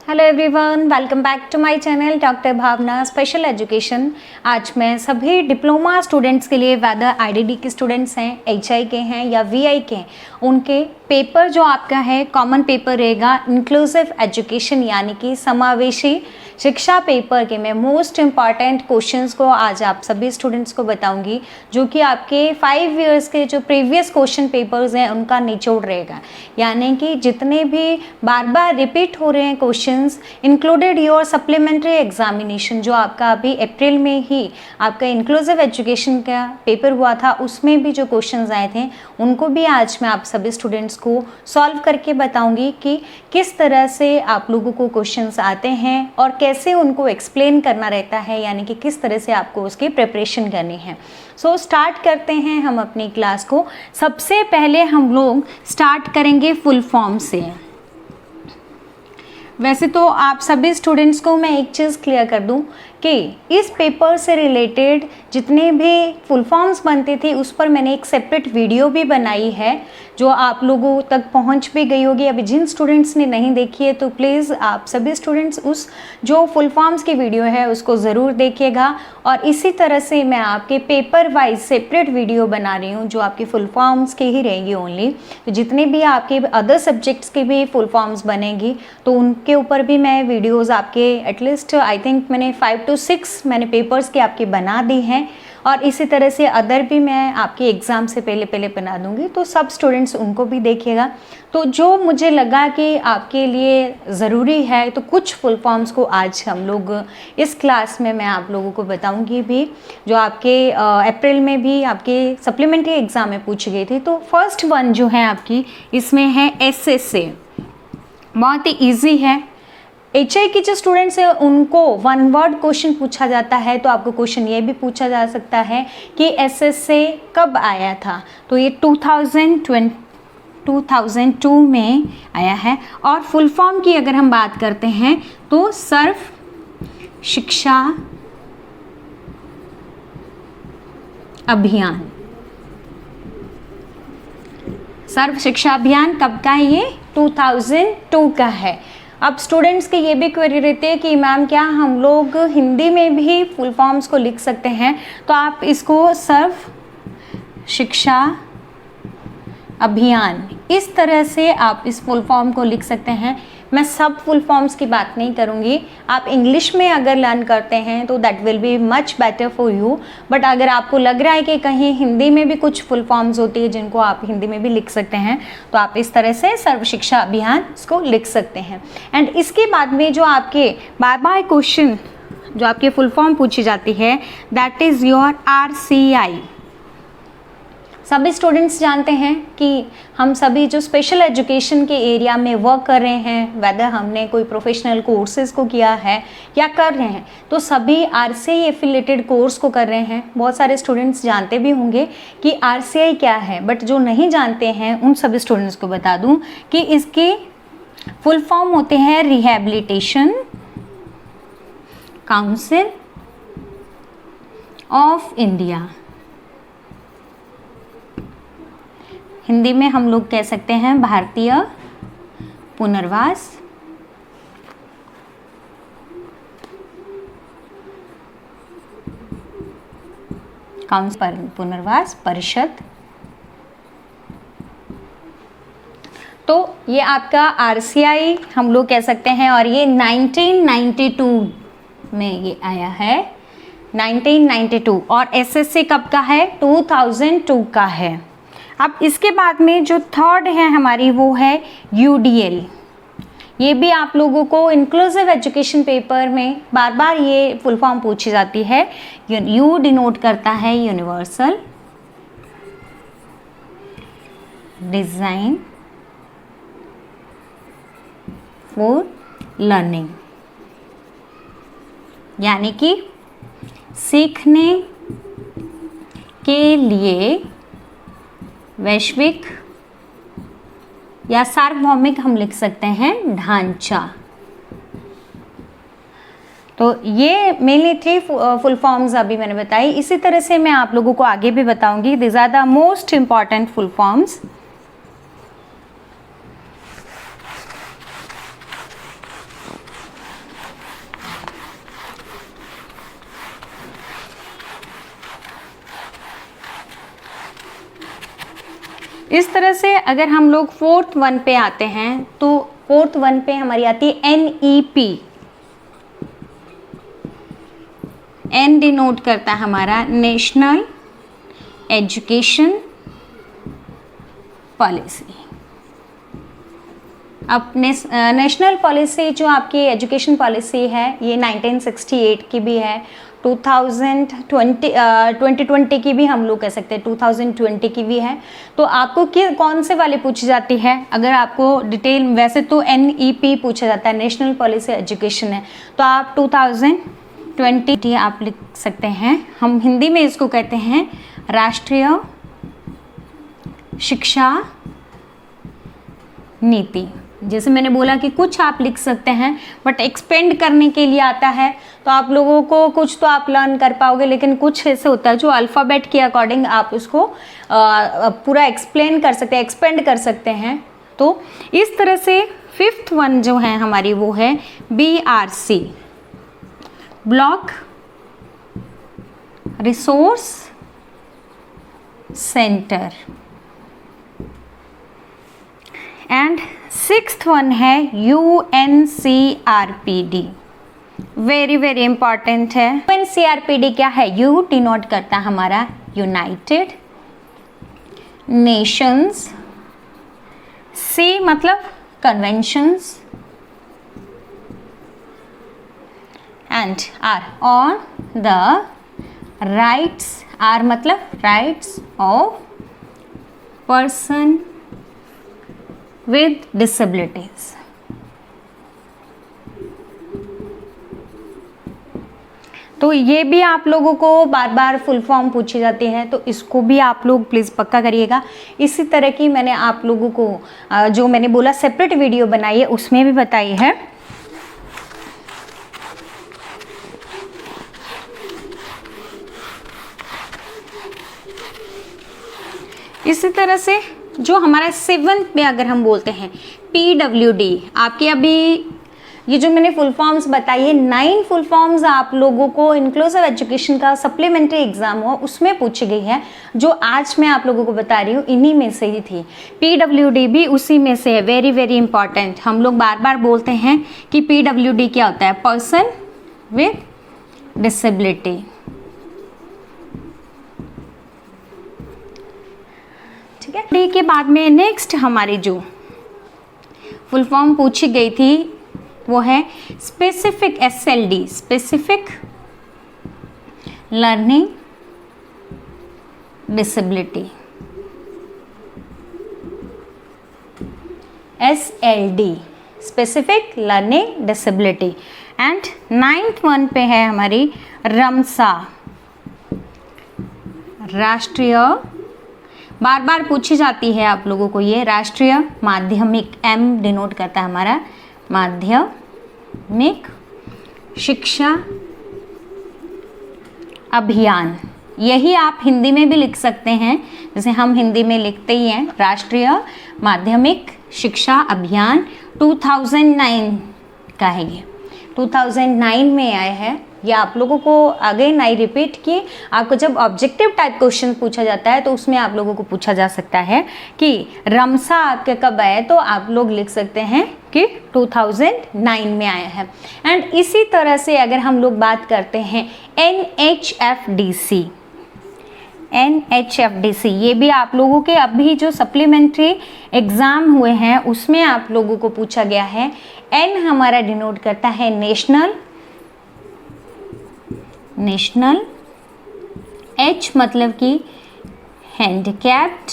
Hello everyone, welcome back to my channel doctor Bhavna special education. आज मैं सभी diploma students के लिए, वेदर आईडीडी के स्टूडेंट्स हैं, एचआई के हैं या वीआई के हैं, उनके पेपर जो आपका है कॉमन पेपर रहेगा इंक्लूसिव एजुकेशन यानी कि समावेशी शिक्षा पेपर के मैं मोस्ट इम्पॉर्टेंट क्वेश्चंस को आज आप सभी स्टूडेंट्स को बताऊंगी, जो कि आपके 5 इयर्स के जो प्रीवियस क्वेश्चन पेपर्स हैं उनका निचोड़ रहेगा। यानी कि जितने भी बार बार रिपीट हो रहे हैं questions, included your supplementary examination जो आपका अभी अप्रैल में ही आपका इंक्लूसिव एजुकेशन का पेपर हुआ था, उसमें भी जो क्वेश्चंस आए थे उनको भी आज मैं आप सभी स्टूडेंट्स को सॉल्व करके बताऊंगी कि किस तरह से आप लोगों को क्वेश्चंस आते हैं और कैसे उनको एक्सप्लेन करना रहता है, यानी कि किस तरह से आपको उसकी प्रिपरेशन करनी है। सो स्टार्ट करते हैं हम अपनी क्लास को। सबसे पहले हम लोग स्टार्ट करेंगे फुल फॉर्म से। वैसे तो आप सभी स्टूडेंट्स को मैं एक चीज़ क्लियर कर दूं कि इस पेपर से रिलेटेड जितने भी फुल फॉर्म्स बनते थे उस पर मैंने एक सेपरेट वीडियो भी बनाई है जो आप लोगों तक पहुंच भी गई होगी। अभी जिन स्टूडेंट्स ने नहीं देखी है तो प्लीज़ आप सभी स्टूडेंट्स उस जो फुल फॉर्म्स की वीडियो है उसको ज़रूर देखिएगा। और इसी तरह से मैं आपके पेपर वाइज सेपरेट वीडियो बना रही हूँ जो आपके फुल फॉर्म्स की ही रहेगी ओनली। तो जितने भी आपके अदर सब्जेक्ट्स के भी फुल फॉर्म्स बनेंगी तो उनके ऊपर भी मैं वीडियोज़ आपके एटलीस्ट आई थिंक मैंने 5 to 6 मैंने पेपर्स के आपके बना दी हैं, और इसी तरह से अदर भी मैं आपके एग्ज़ाम से पहले बना दूंगी, तो सब स्टूडेंट्स उनको भी देखिएगा। तो जो मुझे लगा कि आपके लिए ज़रूरी है तो कुछ फुल फॉर्म्स को आज हम लोग इस क्लास में मैं आप लोगों को बताऊंगी भी, जो आपके अप्रैल में भी आपके सप्लीमेंट्री एग्ज़ाम में पूछी गई थी। तो फर्स्ट वन जो है आपकी इसमें है एसएसए, बहुत ही ईजी है। एचआई के जो स्टूडेंट्स हैं उनको वन वर्ड क्वेश्चन पूछा जाता है, तो आपको क्वेश्चन ये भी पूछा जा सकता है कि एसएसए कब आया था। तो ये 2002 में आया है। और फुल फॉर्म की अगर हम बात करते हैं तो सर्व शिक्षा अभियान। सर्व शिक्षा अभियान कब का है? ये 2002 का है। अब स्टूडेंट्स के ये भी क्वेरी रहती है कि मैम क्या हम लोग हिंदी में भी फुल फॉर्म्स को लिख सकते हैं? तो आप इसको सर्व शिक्षा अभियान इस तरह से आप इस फुल फॉर्म को लिख सकते हैं। मैं सब फुल फॉर्म्स की बात नहीं करूँगी। आप इंग्लिश में अगर लर्न करते हैं तो that will be much better for you, but अगर आपको लग रहा है कि कहीं हिंदी में भी कुछ फुल फॉर्म्स होती है जिनको आप हिंदी में भी लिख सकते हैं, तो आप इस तरह से सर्व शिक्षा अभियान इसको लिख सकते हैं। एंड इसके बाद में जो आपके बार क्वेश्चन जो आपके फुल फॉर्म पूछी जाती है दैट इज़ योर आरसीआई। सभी स्टूडेंट्स जानते हैं कि हम सभी जो स्पेशल एजुकेशन के एरिया में वर्क कर रहे हैं, वेदर हमने कोई प्रोफेशनल कोर्सेज को किया है या कर रहे हैं, तो सभी आरसीआई एफिलेटेड कोर्स को कर रहे हैं। बहुत सारे स्टूडेंट्स जानते भी होंगे कि आरसीआई क्या है, बट जो नहीं जानते हैं उन सभी स्टूडेंट्स को बता दूं कि इसके फुल फॉर्म होते हैं rehabilitation council of India. Hindi में हम लोग कह सकते हैं भारतीय पुनर्वास पुनर्वास परिषद। तो ये आपका आरसीआई हम लोग कह सकते हैं, और ये 1992 में ये आया है, 1992। और एसएससी कब का है? 2002 का है। अब इसके बाद में जो थर्ड है हमारी वो है यूडीएल। ये भी आप लोगों को इंक्लूसिव एजुकेशन पेपर में बार बार ये फुल फॉर्म पूछी जाती है। यू डिनोट करता है यूनिवर्सल डिजाइन फॉर लर्निंग, यानी कि सीखने के लिए वैश्विक या सार्वभौमिक हम लिख सकते हैं ढांचा। तो ये मेनली 3 फुल फॉर्म्स अभी मैंने बताई। इसी तरह से मैं आप लोगों को आगे भी बताऊंगी। This are the most important full forms. इस तरह से अगर हम लोग 4th वन पे आते हैं तो 4th वन पे हमारी आती है NEP। N डिनोट करता है हमारा नेशनल एजुकेशन पॉलिसी। अब नेशनल पॉलिसी जो आपकी एजुकेशन पॉलिसी है ये 1968 की भी है, 2020 की भी हम लोग कह सकते हैं, 2020 की भी है। तो आपको कौन से वाले पूछी जाती है? अगर आपको डिटेल, वैसे तो NEP पूछा जाता है, नेशनल पॉलिसी एजुकेशन है, तो आप 2020 आप लिख सकते हैं। हम हिंदी में इसको कहते हैं राष्ट्रीय शिक्षा नीति। जैसे मैंने बोला कि कुछ आप लिख सकते हैं बट एक्सपेंड करने के लिए आता है तो आप लोगों को कुछ तो आप लर्न कर पाओगे, लेकिन कुछ ऐसे होता है जो अल्फ़ाबेट के अकॉर्डिंग आप उसको पूरा एक्सप्लेन कर सकते हैं, एक्सपेंड कर सकते हैं। तो इस तरह से 5th वन जो है हमारी वो है BRC, block resource centre. And 6th one है UNCRPD, वेरी वेरी इंपॉर्टेंट है। UNCRPD क्या है? U डिनोट करता है हमारा यूनाइटेड नेशंस, C मतलब conventions, and R on the rights, R मतलब rights of person with disabilities. तो ये भी आप लोगों को बार बार फुल फॉर्म पूछी जाती है, तो इसको भी आप लोग प्लीज़ पक्का करिएगा। इसी तरह की मैंने आप लोगों को जो मैंने बोला सेपरेट वीडियो बनाई है उसमें भी बताई है। इसी तरह से जो हमारा 7th में अगर हम बोलते हैं PWD, आपके अभी ये जो मैंने फुल फॉर्म्स बताई है 9 फुल फॉर्म्स आप लोगों को इंक्लूसिव एजुकेशन का सप्लीमेंट्री एग्जाम हुआ उसमें पूछी गई है, जो आज मैं आप लोगों को बता रही हूँ इन्हीं में से ही थी। PWD भी उसी में से है, वेरी वेरी इंपॉर्टेंट। हम लोग बार बार बोलते हैं कि PWD क्या होता है? Person with disability. ठीक है। डी के बाद में नेक्स्ट हमारी जो फुल फॉर्म पूछी गई थी वो है specific SLD, specific learning disability, SLD, specific learning disability. And 9th one पे है हमारी रमसा, राष्ट्रीय, बार बार पूछी जाती है आप लोगों को ये, राष्ट्रीय माध्यमिक, M डिनोट करता है हमारा माध्यमिक शिक्षा अभियान। यही आप हिंदी में भी लिख सकते हैं, जैसे हम हिंदी में लिखते ही हैं राष्ट्रीय माध्यमिक शिक्षा अभियान 2009 का है। ये 2009 में आया है। ये आप लोगों को अगेन आई रिपीट कि आपको जब ऑब्जेक्टिव टाइप क्वेश्चन पूछा जाता है तो उसमें आप लोगों को पूछा जा सकता है कि रमसा आपके कब आया, तो आप लोग लिख सकते हैं कि 2009 में आया है। एंड इसी तरह से अगर हम लोग बात करते हैं NHFDC, NHFDC ये भी आप लोगों के अभी जो सप्लीमेंट्री एग्ज़ाम हुए हैं उसमें आप लोगों को पूछा गया है। N हमारा डिनोट करता है नेशनल, H मतलब कि हैंडीकैप्ड,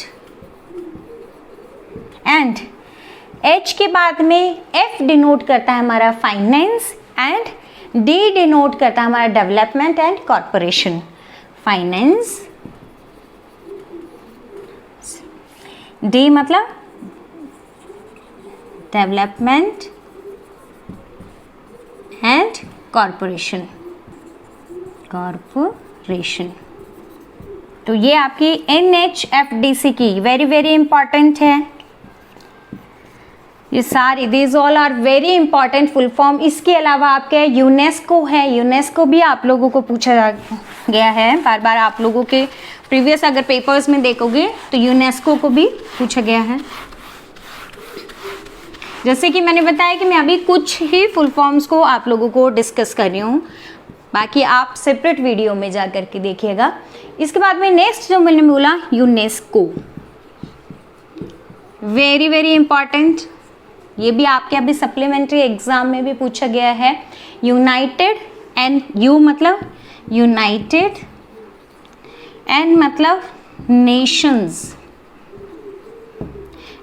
एंड H के बाद में F डिनोट करता है हमारा फाइनेंस, एंड D डिनोट करता है हमारा development and corporation. Finance, D मतलब डेवलपमेंट एंड कॉरपोरेशन। तो ये आपकी NHFDC की वेरी वेरी इंपॉर्टेंट है। ये सारी these all are very important full form. इसके अलावा आपके यूनेस्को है, यूनेस्को भी आप लोगों को पूछा गया है, बार बार आप लोगों के प्रीवियस अगर पेपर्स में देखोगे तो यूनेस्को को भी पूछा गया है। जैसे कि मैंने बताया कि मैं अभी कुछ ही फुल फॉर्म्स को आप लोगों को डिस्कस कर रही हूँ, बाकी आप सेपरेट वीडियो में जा कर के देखिएगा। इसके बाद में नेक्स्ट जो मैंने बोला यूनेस्को, वेरी वेरी इंपॉर्टेंट, ये भी आपके अभी सप्लीमेंट्री एग्जाम में भी पूछा गया है। यूनाइटेड, एंड यू मतलब यूनाइटेड, एन मतलब नेशंस,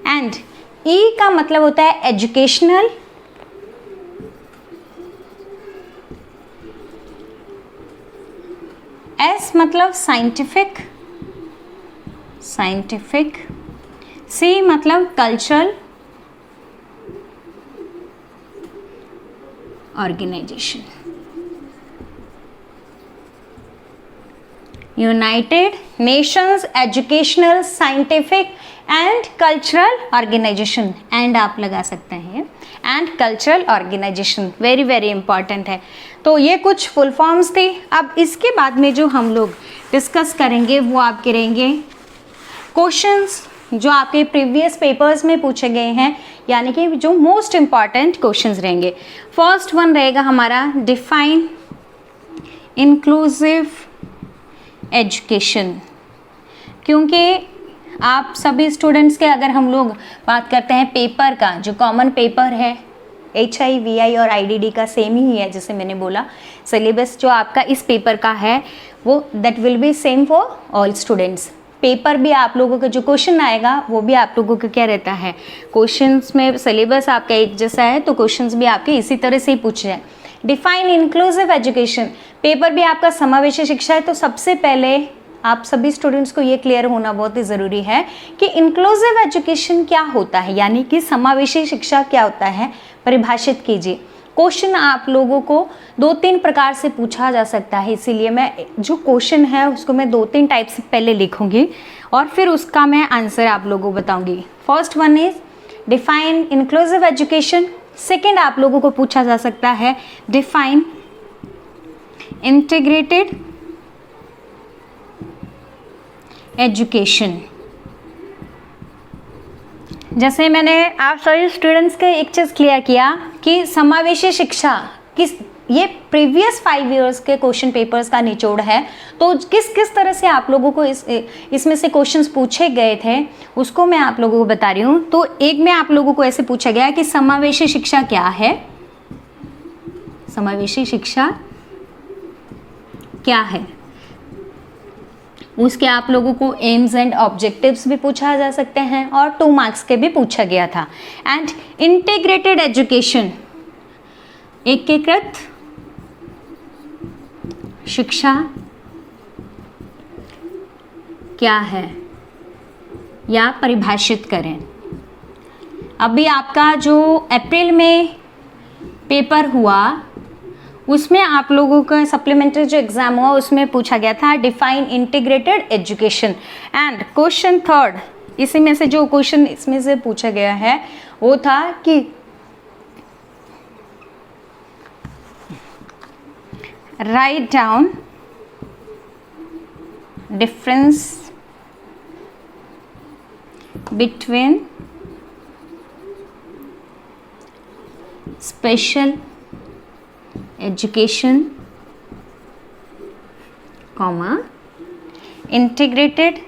एंड ई का मतलब होता है एजुकेशनल, एस मतलब साइंटिफिक, साइंटिफिक, सी मतलब cultural organisation. United Nations, Educational, Scientific and cultural Organisation, and आप लगा सकते हैं, and cultural organisation, very very important है। तो ये कुछ फुल फॉर्म्स थे। अब इसके बाद में जो हम लोग डिस्कस करेंगे वो आपके रहेंगे क्वेश्चंस जो आपके प्रीवियस पेपर्स में पूछे गए हैं, यानी कि जो मोस्ट इम्पॉर्टेंट क्वेश्चंस रहेंगे। फर्स्ट वन रहेगा हमारा डिफाइन इंक्लूसिव एजुकेशन, क्योंकि आप सभी स्टूडेंट्स के अगर हम लोग बात करते हैं पेपर का, जो कॉमन पेपर है HI, VI और IDD का सेम ही है। जैसे मैंने बोला सिलेबस जो आपका इस पेपर का है वो that will be same for all students. Paper भी आप लोगों का जो क्वेश्चन आएगा वो भी आप लोगों का क्या रहता है, क्वेश्चंस में सिलेबस आपका एक जैसा है तो क्वेश्चंस भी आपके इसी तरह से ही पूछे जाए। डिफाइन इंक्लूसिव एजुकेशन, पेपर भी आपका समावेशी शिक्षा है, तो सबसे पहले आप सभी स्टूडेंट्स को ये क्लियर होना बहुत ही ज़रूरी है कि इंक्लूसिव एजुकेशन क्या होता है, यानी कि समावेशी शिक्षा क्या होता है, परिभाषित कीजिए। क्वेश्चन आप लोगों को 2-3 प्रकार से पूछा जा सकता है, इसीलिए मैं जो क्वेश्चन है उसको मैं 2-3 टाइप से पहले लिखूंगी और फिर उसका मैं आंसर आप लोगों को बताऊंगी। First one is define inclusive education. Second आप लोगों को पूछा जा सकता है डिफाइन इंटीग्रेटेड एजुकेशन। जैसे मैंने आप सभी स्टूडेंट्स के एक चीज़ क्लियर किया कि समावेशी शिक्षा किस, ये प्रीवियस 5 इयर्स के क्वेश्चन पेपर्स का निचोड़ है, तो किस किस तरह से आप लोगों को इसमें से क्वेश्चंस पूछे गए थे उसको मैं आप लोगों को बता रही हूँ। तो एक में आप लोगों को ऐसे पूछा गया कि समावेशी शिक्षा क्या है, समावेशी शिक्षा क्या है, उसके आप लोगों को एम्स एंड ऑब्जेक्टिव्स भी पूछा जा सकते हैं और 2 मार्क्स के भी पूछा गया था। एंड इंटीग्रेटेड एजुकेशन, एकीकृत शिक्षा क्या है या परिभाषित करें। अभी आपका जो अप्रैल में पेपर हुआ उसमें आप लोगों का सप्लीमेंट्री जो एग्ज़ाम हुआ उसमें पूछा गया था define integrated education. And question third, इसी में से जो क्वेश्चन इसमें से पूछा गया है वो था कि write down difference between special education, comma integrated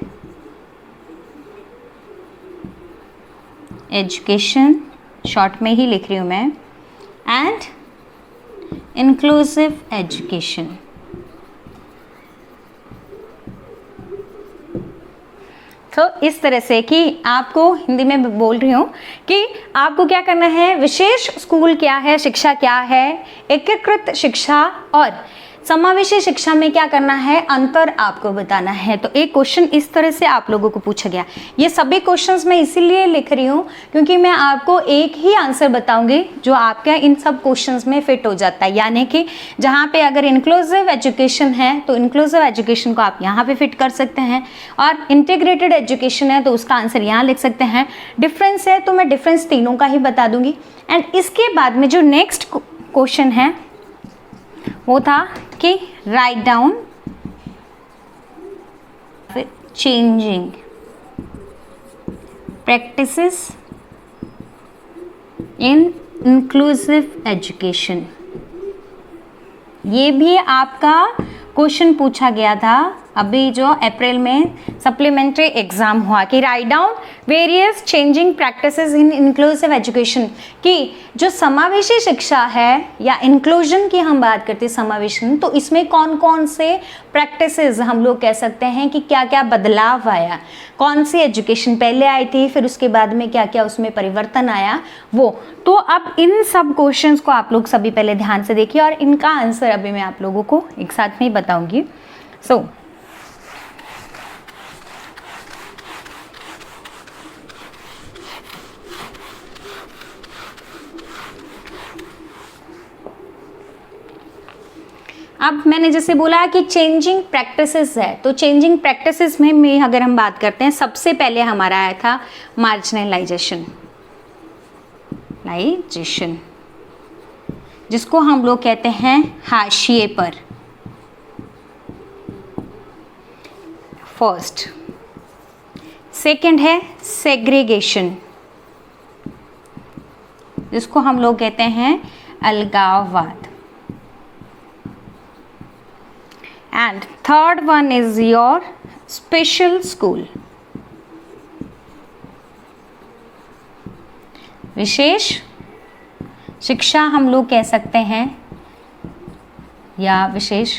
education, short में ही लिख रही हूँ मैं, एंड इंक्लूसिव एजुकेशन। तो इस तरह से कि आपको हिंदी में बोल रही हूँ कि आपको क्या करना है, विशेष स्कूल क्या है, शिक्षा क्या है, एकीकृत शिक्षा और समावेशी शिक्षा में क्या करना है, अंतर आपको बताना है। तो एक क्वेश्चन इस तरह से आप लोगों को पूछा गया। ये सभी क्वेश्चंस मैं इसीलिए लिख रही हूँ क्योंकि मैं आपको एक ही आंसर बताऊंगी जो आपका इन सब क्वेश्चंस में फिट हो जाता है, यानी कि जहाँ पे अगर इंक्लूसिव एजुकेशन है तो इंक्लूसिव एजुकेशन को आप यहाँ पे फिट कर सकते हैं, और इंटीग्रेटेड एजुकेशन है तो उसका आंसर यहाँ लिख सकते हैं। डिफरेंस है तो मैं डिफरेंस तीनों का ही बता दूंगी। एंड इसके बाद में जो नेक्स्ट क्वेश्चन है वो था कि राइट डाउन फिर चेंजिंग प्रैक्टिसेस इन इंक्लूसिव एजुकेशन, ये भी आपका क्वेश्चन पूछा गया था अभी जो अप्रैल में सप्लीमेंट्री एग्जाम हुआ कि write down various changing practices इन इंक्लूसिव एजुकेशन, कि जो समावेशी शिक्षा है या इंक्लूजन की हम बात करते हैं समावेशन, तो इसमें कौन कौन से प्रैक्टिसेस हम लोग कह सकते हैं कि क्या क्या बदलाव आया, कौन सी एजुकेशन पहले आई थी फिर उसके बाद में क्या क्या उसमें परिवर्तन आया वो। तो अब इन सब क्वेश्चंस को आप लोग सभी पहले ध्यान से देखिए और इनका आंसर अभी मैं आप लोगों को एक साथ में बताऊंगी। सो अब मैंने जैसे बोला कि चेंजिंग प्रैक्टिसेस है, तो चेंजिंग प्रैक्टिसेस में अगर हम बात करते हैं, सबसे पहले हमारा आया था मार्जिनलाइजेशन, जिसको हम लोग कहते हैं हाशिए पर, फर्स्ट। सेकंड है सेग्रीगेशन, जिसको हम लोग कहते हैं अलगाववाद, and third one is your special school, विशेष शिक्षा हम लोग कह सकते हैं या विशेष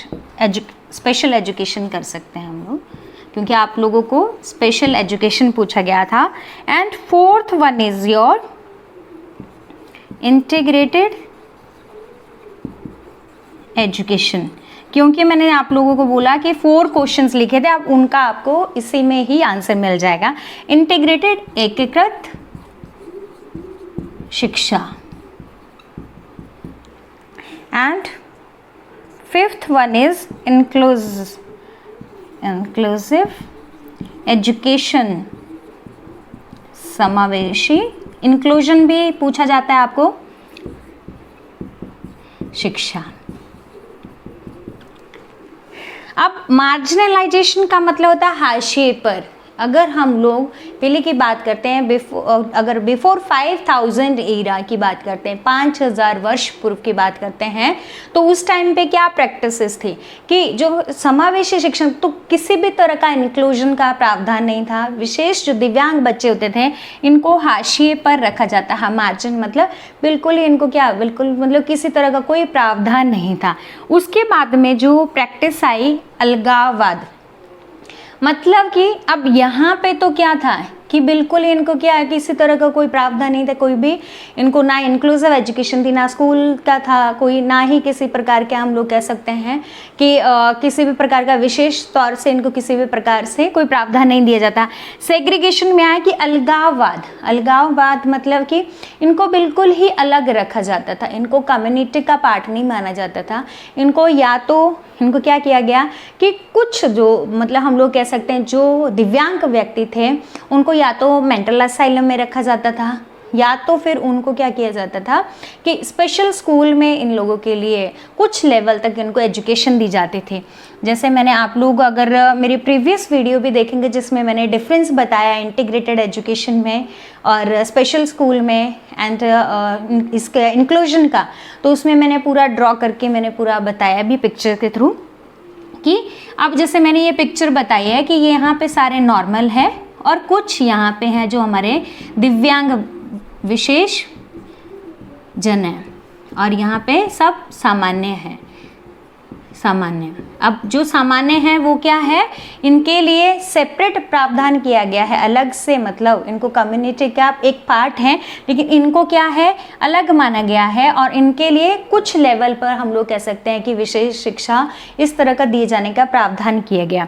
स्पेशल एजुकेशन कर सकते हैं हम लोग, क्योंकि आप लोगों को स्पेशल एजुकेशन पूछा गया था। And fourth one is your integrated education, क्योंकि मैंने आप लोगों को बोला कि 4 क्वेश्चंस लिखे थे, अब उनका आपको इसी में ही आंसर मिल जाएगा। इंटीग्रेटेड एकीकृत शिक्षा, and fifth one is inclusive education, समावेशी, इंक्लूजन भी पूछा जाता है आपको, शिक्षा। अब मार्जिनलाइजेशन का मतलब होता है हाशिए पर। अगर हम लोग पहले की बात करते हैं, अगर बिफोर 5000 एरा की बात करते हैं, 5000 वर्ष पूर्व की बात करते हैं, तो उस टाइम पे क्या प्रैक्टिसेस थी कि जो समावेशी शिक्षण, तो किसी भी तरह का इंक्लूजन का प्रावधान नहीं था। विशेष जो दिव्यांग बच्चे होते थे इनको हाशिए पर रखा जाता है। मार्जिन मतलब बिल्कुल ही इनको क्या, बिल्कुल मतलब किसी तरह का कोई प्रावधान नहीं था। उसके बाद में जो प्रैक्टिस आई अलगाववाद, मतलब कि अब यहाँ पे तो क्या था कि बिल्कुल इनको क्या है, किसी तरह का कोई प्रावधान नहीं था, कोई भी इनको ना इंक्लूसिव एजुकेशन थी, ना स्कूल का था कोई, ना ही किसी प्रकार के हम लोग कह सकते हैं कि किसी भी प्रकार का विशेष तौर से इनको किसी भी प्रकार से कोई प्रावधान नहीं दिया जाता। सेग्रीगेशन में आया कि अलगाववाद, अलगाववाद मतलब कि इनको बिल्कुल ही अलग रखा जाता था, इनको कम्युनिटी का पार्ट नहीं माना जाता था। इनको या तो इनको क्या किया गया कि कुछ जो मतलब हम लोग कह सकते हैं जो दिव्यांग व्यक्ति थे उनको या तो मेंटल असाइलम में रखा जाता था, या तो फिर उनको क्या किया जाता था कि स्पेशल स्कूल में इन लोगों के लिए कुछ लेवल तक इनको एजुकेशन दी जाती थी। जैसे मैंने आप लोग अगर मेरी प्रीवियस वीडियो भी देखेंगे जिसमें मैंने डिफरेंस बताया इंटीग्रेटेड एजुकेशन में और स्पेशल स्कूल में एंड इसके इंक्लूजन का, तो उसमें मैंने पूरा ड्रॉ करके मैंने पूरा बताया भी पिक्चर के थ्रू कि अब जैसे मैंने ये पिक्चर बताई है कि ये यहाँ पे सारे नॉर्मल है और कुछ यहाँ पे हैं जो हमारे दिव्यांग विशेष जन है और यहाँ पे सब सामान्य है, सामान्य। अब जो सामान्य है वो क्या है, इनके लिए सेपरेट प्रावधान किया गया है अलग से, मतलब इनको कम्युनिटी का एक पार्ट है लेकिन इनको क्या है अलग माना गया है और इनके लिए कुछ लेवल पर हम लोग कह सकते हैं कि विशेष शिक्षा इस तरह का दिए जाने का प्रावधान किया गया।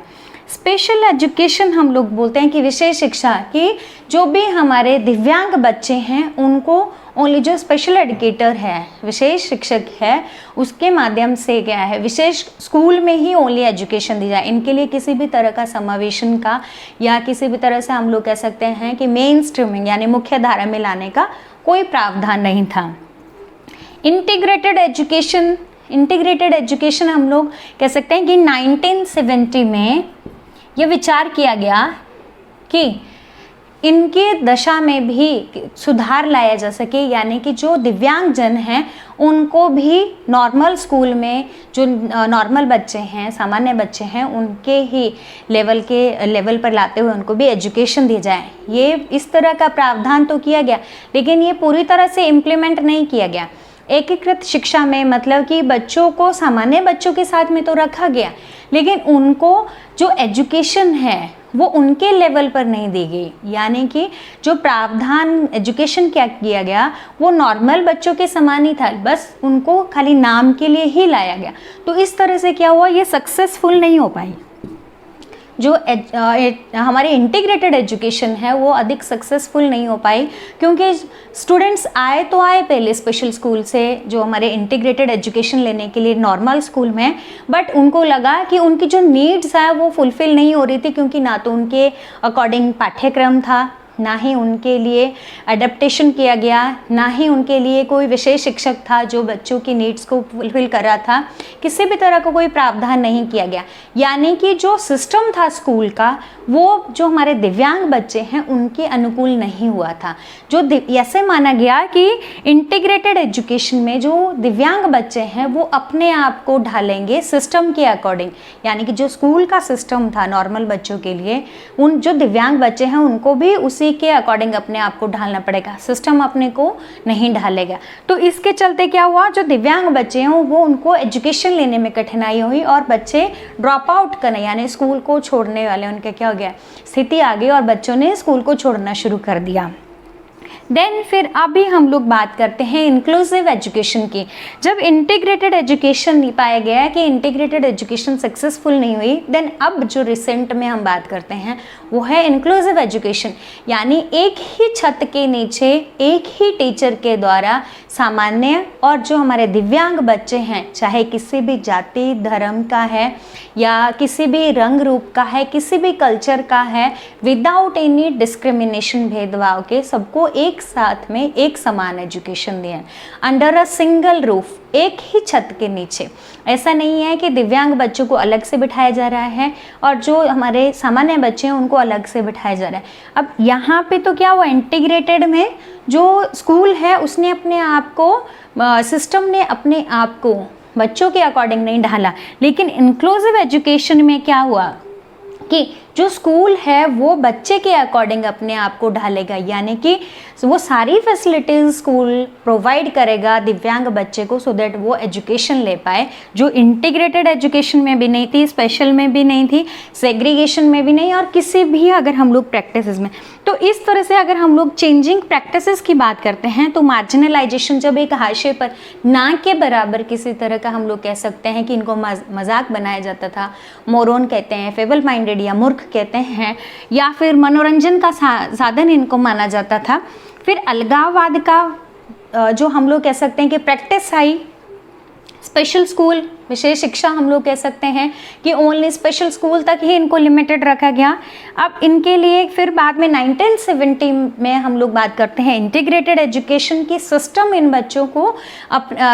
स्पेशल एजुकेशन हम लोग बोलते हैं कि विशेष शिक्षा की जो भी हमारे दिव्यांग बच्चे हैं उनको ओनली जो स्पेशल एजुकेटर है, विशेष शिक्षक है, उसके माध्यम से क्या है विशेष स्कूल में ही ओनली एजुकेशन दी जाए। इनके लिए किसी भी तरह का समावेशन का या किसी भी तरह से हम लोग कह सकते हैं कि मेन स्ट्रीमिंग यानी मुख्य धारा में लाने का कोई प्रावधान नहीं था। इंटीग्रेटेड एजुकेशन, इंटीग्रेटेड एजुकेशन हम लोग कह सकते हैं कि 1970 में ये विचार किया गया कि इनके दशा में भी सुधार लाया जा सके, यानी कि जो दिव्यांगजन हैं उनको भी नॉर्मल स्कूल में, जो नॉर्मल बच्चे हैं, सामान्य बच्चे हैं, उनके ही लेवल पर लाते हुए उनको भी एजुकेशन दी जाए। ये इस तरह का प्रावधान तो किया गया, लेकिन ये पूरी तरह से इम्प्लीमेंट नहीं किया गया। एकीकृत शिक्षा में मतलब कि बच्चों को सामान्य बच्चों के साथ में तो रखा गया, लेकिन उनको जो एजुकेशन है वो उनके लेवल पर नहीं दी गई, यानी कि जो प्रावधान एजुकेशन क्या किया गया वो नॉर्मल बच्चों के समान ही था, बस उनको खाली नाम के लिए ही लाया गया। तो इस तरह से क्या हुआ, ये सक्सेसफुल नहीं हो पाई। जो हमारी इंटीग्रेटेड एजुकेशन है वो अधिक सक्सेसफुल नहीं हो पाई, क्योंकि स्टूडेंट्स आए तो आए पहले स्पेशल स्कूल से जो हमारे इंटीग्रेटेड एजुकेशन लेने के लिए नॉर्मल स्कूल में, बट उनको लगा कि उनकी जो नीड्स है वो फुलफिल नहीं हो रही थी, क्योंकि ना तो उनके अकॉर्डिंग पाठ्यक्रम था, ना ही उनके लिए एडेप्टेशन किया गया, ना ही उनके लिए कोई विशेष शिक्षक था जो बच्चों की नीड्स को फुलफिल कर रहा था। किसी भी तरह का कोई प्रावधान नहीं किया गया, यानी कि जो सिस्टम था स्कूल का वो जो हमारे दिव्यांग बच्चे हैं उनके अनुकूल नहीं हुआ था। जो ऐसे माना गया कि इंटीग्रेटेड एजुकेशन में जो दिव्यांग बच्चे हैं वो अपने आप को ढालेंगे सिस्टम के अकॉर्डिंग, यानी कि जो स्कूल का सिस्टम था नॉर्मल बच्चों के लिए, उन जो दिव्यांग बच्चे हैं उनको भी उसी के अकॉर्डिंग अपने आप को ढालना पड़ेगा, सिस्टम अपने को नहीं ढालेगा। तो इसके चलते क्या हुआ, जो दिव्यांग बच्चे हैं वो उनको एजुकेशन लेने में कठिनाई हुई और बच्चे ड्रॉप आउट करने यानी स्कूल को छोड़ने वाले उनके क्या हो गया, स्थिति आ गई और बच्चों ने स्कूल को छोड़ना शुरू कर दिया। देन फिर अभी हम लोग बात करते हैं इंक्लूसिव एजुकेशन की। जब इंटीग्रेटेड एजुकेशन नहीं पाया गया कि इंटीग्रेटेड एजुकेशन सक्सेसफुल नहीं हुई, देन अब जो रिसेंट में हम बात करते हैं वो है इंक्लूसिव एजुकेशन, यानी एक ही छत के नीचे एक ही टीचर के द्वारा सामान्य और जो हमारे दिव्यांग बच्चे हैं, चाहे किसी भी जाति धर्म का है या किसी भी रंग रूप का है, किसी भी कल्चर का है, विदाउट एनी डिस्क्रिमिनेशन, भेदभाव के, सबको एक साथ में एक समान एजुकेशन दिया अंडर अ सिंगल रूफ, एक ही छत के नीचे। ऐसा नहीं है कि दिव्यांग बच्चों को अलग से बिठाया जा रहा है और जो हमारे सामान्य बच्चे हैं उनको अलग से बिठाया जा रहा है। अब यहाँ पे तो क्या हुआ, इंटीग्रेटेड में जो स्कूल है उसने अपने आप को, सिस्टम ने अपने आप को बच्चों के अकॉर्डिंग नहीं ढाला, लेकिन इंक्लूसिव एजुकेशन में क्या हुआ कि जो स्कूल है वो बच्चे के अकॉर्डिंग अपने आप को ढालेगा, यानी कि वो सारी फैसिलिटीज़ स्कूल प्रोवाइड करेगा दिव्यांग बच्चे को, सो दैट वो एजुकेशन ले पाए, जो इंटीग्रेटेड एजुकेशन में भी नहीं थी, स्पेशल में भी नहीं थी, सेग्रीगेशन में भी नहीं, और किसी भी अगर हम लोग प्रैक्टिसेस में। तो इस तरह से अगर हम लोग चेंजिंग प्रैक्टिसेस की बात करते हैं तो मार्जिनलाइजेशन जब एक हाशिए पर ना के बराबर किसी तरह का हम लोग कह सकते हैं कि इनको मजाक बनाया जाता था, मोरोन कहते हैं, फेबल माइंडेड या मूर्ख कहते हैं, या फिर मनोरंजन का साधन इनको माना जाता था। फिर अलगाववाद का जो हम लोग कह सकते हैं कि प्रैक्टिस आई, स्पेशल स्कूल, विशेष शिक्षा हम लोग कह सकते हैं कि ओनली स्पेशल स्कूल तक ही इनको लिमिटेड रखा गया। अब इनके लिए फिर बाद में 1970 में हम लोग बात करते हैं इंटीग्रेटेड एजुकेशन की सिस्टम इन बच्चों को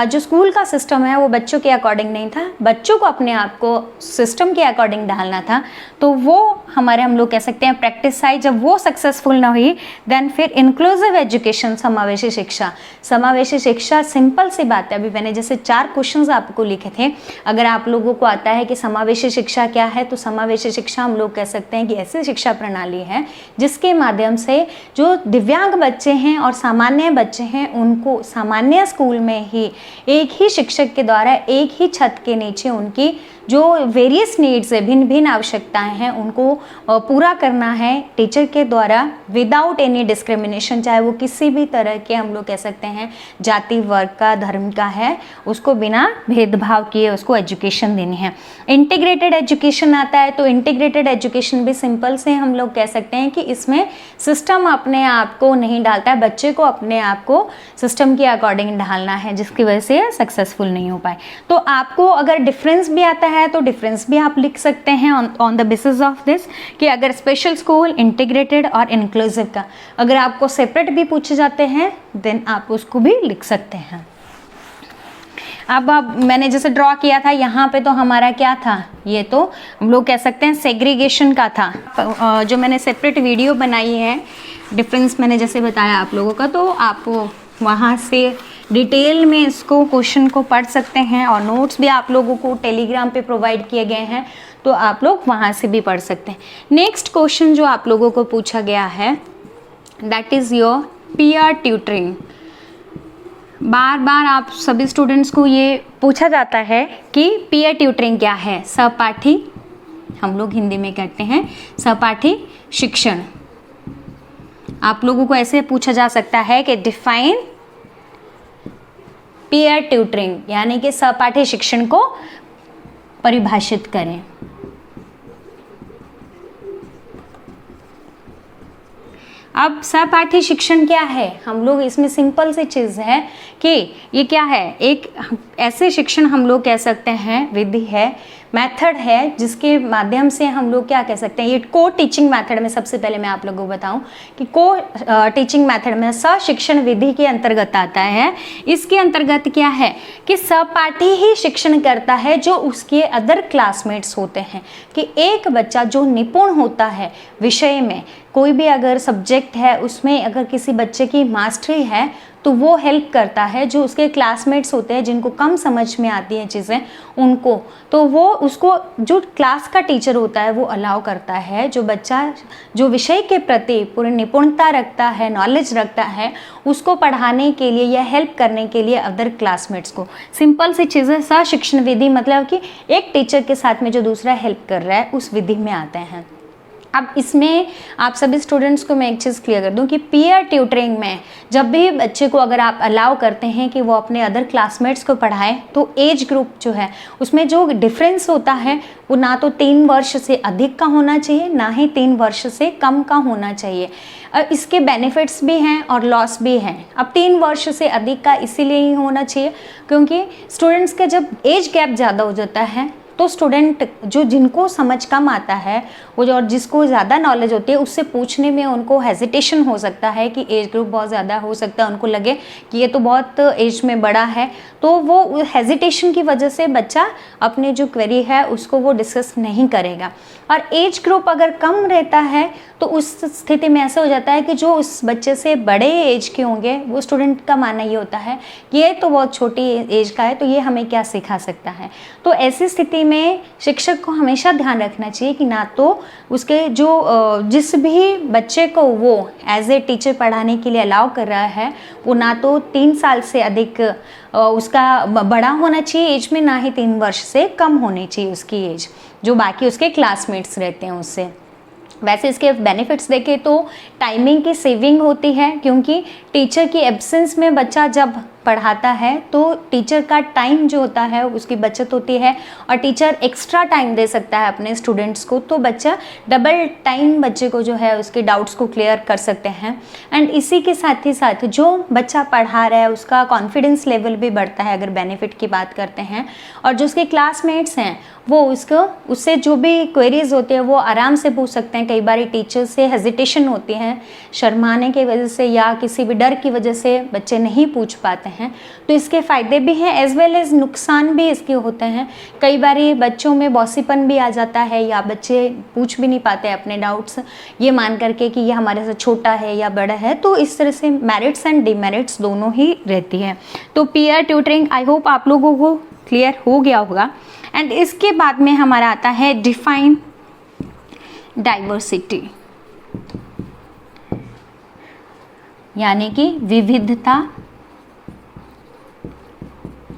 जो स्कूल का सिस्टम है वो बच्चों के अकॉर्डिंग नहीं था, बच्चों को अपने आप को सिस्टम के अकॉर्डिंग ढालना था। तो वो हमारे हम लोग कह सकते हैं प्रैक्टिस आई, जब वो सक्सेसफुल ना हुई देन फिर इंक्लूसिव एजुकेशन, समावेशी शिक्षा। समावेशी शिक्षा सिंपल सी बात है, अभी मैंने जैसे 4 क्वेश्चंस आपको लिखे थे, अगर आप लोगों को आता है कि समावेशी शिक्षा क्या है, तो समावेशी शिक्षा हम लोग कह सकते हैं कि ऐसी शिक्षा प्रणाली है जिसके माध्यम से जो दिव्यांग बच्चे हैं और सामान्य बच्चे हैं उनको सामान्य स्कूल में ही एक ही शिक्षक के द्वारा एक ही छत के नीचे उनकी जो वेरियस नीड्स है, भिन्न भिन्न आवश्यकताएं हैं, उनको पूरा करना है टीचर के द्वारा विदाउट एनी डिस्क्रिमिनेशन, चाहे वो किसी भी तरह के हम लोग कह सकते हैं जाति वर्ग का धर्म का है, उसको बिना भेदभाव किए उसको एजुकेशन देनी है। इंटीग्रेटेड एजुकेशन आता है तो इंटीग्रेटेड एजुकेशन भी सिंपल से हम लोग कह सकते हैं कि इसमें सिस्टम अपने आप को नहीं डालता है, बच्चे को अपने आप को सिस्टम के अकॉर्डिंग ढालना है, जिसकी वजह से सक्सेसफुल नहीं हो पाए। तो आपको अगर डिफरेंस भी आता है तो डिफरेंस भी आप लिख सकते हैं on the basis of this कि अगर स्पेशल स्कूल, इंटीग्रेटेड और इंक्लूसिव का अगर आपको सेपरेट भी पूछे जाते हैं देन आप उसको भी लिख सकते हैं। अब मैंने जैसे ड्रॉ किया था यहाँ पे, तो हमारा क्या था, ये तो हम लोग कह सकते हैं सेग्रीगेशन का था। जो मैंने सेपरेट वीडियो बनाई है, डिफरेंस मैंने जैसे बताया आप लोगों का, तो आप वहाँ से डिटेल में इसको क्वेश्चन को पढ़ सकते हैं, और नोट्स भी आप लोगों को टेलीग्राम पे प्रोवाइड किए गए हैं, तो आप लोग वहाँ से भी पढ़ सकते हैं। नेक्स्ट क्वेश्चन जो आप लोगों को पूछा गया है, that is your peer tutoring. बार बार आप सभी स्टूडेंट्स को ये पूछा जाता है कि पीयर ट्यूटरिंग क्या है। सहपाठी, हम लोग हिंदी में कहते हैं सहपाठी शिक्षण। आप लोगों को ऐसे पूछा जा सकता है कि डिफाइन पीयर ट्यूटरिंग, यानी कि सहपाठी शिक्षण को परिभाषित करें। अब सहपाठी शिक्षण क्या है, हम लोग इसमें सिंपल सी चीज़ है कि ये क्या है, एक ऐसे शिक्षण हम लोग कह सकते हैं, विधि है, मेथड है, जिसके माध्यम से हम लोग क्या कह सकते हैं, ये को टीचिंग मेथड में सबसे पहले मैं आप लोगों को बताऊं कि को टीचिंग मेथड में सहशिक्षण विधि के अंतर्गत आता है। इसके अंतर्गत क्या है कि सहपाठी ही शिक्षण करता है जो उसके अदर क्लासमेट्स होते हैं, कि एक बच्चा जो निपुण होता है विषय में, कोई भी अगर सब्जेक्ट है उसमें अगर किसी बच्चे की मास्टरी है तो वो हेल्प करता है जो उसके क्लासमेट्स होते हैं जिनको कम समझ में आती हैं चीज़ें उनको, तो वो उसको जो क्लास का टीचर होता है वो अलाउ करता है, जो बच्चा जो विषय के प्रति पूरी निपुणता रखता है, नॉलेज रखता है, उसको पढ़ाने के लिए या हेल्प करने के लिए अदर क्लासमेट्स को। सिंपल सी चीज़ें सहशिक्षण विधि मतलब कि एक टीचर के साथ में जो दूसरा हेल्प कर रहा है उस विधि में आते हैं। अब इसमें आप सभी स्टूडेंट्स को मैं एक चीज़ क्लियर कर दूं कि पीयर ट्यूटरिंग में जब भी बच्चे को अगर आप अलाउ करते हैं कि वो अपने अदर क्लासमेट्स को पढ़ाएं, तो एज ग्रुप जो है उसमें जो डिफरेंस होता है वो ना तो 3 वर्ष से अधिक का होना चाहिए, ना ही 3 वर्ष से कम का होना चाहिए। इसके बेनिफिट्स भी हैं और लॉस भी हैं। अब 3 वर्ष से अधिक का इसीलिए ही होना चाहिए क्योंकि स्टूडेंट्स का जब एज गैप ज़्यादा हो जाता है तो स्टूडेंट जो जिनको समझ कम आता है वो जो और जिसको ज़्यादा नॉलेज होती है उससे पूछने में उनको हेजिटेशन हो सकता है कि एज ग्रुप बहुत ज़्यादा हो सकता है, उनको लगे कि ये तो बहुत एज में बड़ा है, तो वो हेजिटेशन की वजह से बच्चा अपने जो क्वेरी है उसको वो डिस्कस नहीं करेगा। और एज ग्रुप अगर कम रहता है तो उस स्थिति में ऐसा हो जाता है कि जो उस बच्चे से बड़े एज के होंगे वो स्टूडेंट का मानना ये होता है कि ये तो बहुत छोटी एज का है तो ये हमें क्या सिखा सकता है। तो ऐसी स्थिति में शिक्षक को हमेशा ध्यान रखना चाहिए कि ना तो उसके जो जिस भी बच्चे को वो एज ए टीचर पढ़ाने के लिए अलाउ कर रहा है वो ना तो 3 साल से अधिक उसका बड़ा होना चाहिए एज में, ना ही 3 वर्ष से कम होनी चाहिए उसकी एज जो बाकी उसके क्लासमेट्स रहते हैं उससे। वैसे इसके बेनिफिट्स देखें तो टाइमिंग की सेविंग होती है क्योंकि टीचर की एब्सेंस में बच्चा जब पढ़ाता है तो टीचर का टाइम जो होता है उसकी बचत होती है और टीचर एक्स्ट्रा टाइम दे सकता है अपने स्टूडेंट्स को, तो बच्चा डबल टाइम बच्चे को जो है उसके डाउट्स को क्लियर कर सकते हैं। एंड इसी के साथ ही साथ जो बच्चा पढ़ा रहा है उसका कॉन्फिडेंस लेवल भी बढ़ता है अगर बेनिफिट की बात करते हैं, और जो उसके क्लासमेट्स हैं वो उससे जो भी क्वेरीज होते हैं वो आराम से पूछ सकते हैं। कई बार टीचर से हेजिटेशन होती है, शर्माने की वजह से या किसी भी डर की वजह से बच्चे नहीं पूछ पाते हैं, तो इसके फ़ायदे भी हैं एज वेल एज नुकसान भी इसके होते हैं। कई बार बच्चों में बॉसीपन भी आ जाता है या बच्चे पूछ भी नहीं पाते अपने डाउट्स ये मान करके कि ये हमारे से छोटा है या बड़ा है, तो इस तरह से मेरिट्स एंड डिमेरिट्स दोनों ही रहती है। तो पीयर ट्यूटरिंग आई होप आप लोगों को क्लियर हो गया होगा। एंड इसके बाद में हमारा आता है डिफाइन डाइवर्सिटी, यानी कि विविधता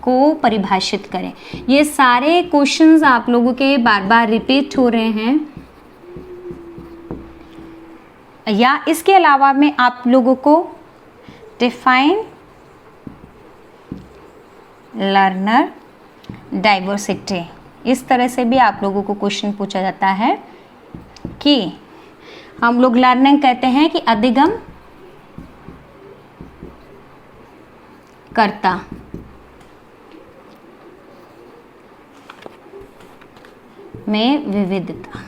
को परिभाषित करें। ये सारे क्वेश्चंस आप लोगों के बार बार रिपीट हो रहे हैं, या इसके अलावा में आप लोगों को डिफाइन लर्नर डाइवर्सिटी, इस तरह से भी आप लोगों को क्वेश्चन पूछा जाता है कि हम लोग लर्निंग कहते हैं कि अधिगम कर्ता, में विविधता।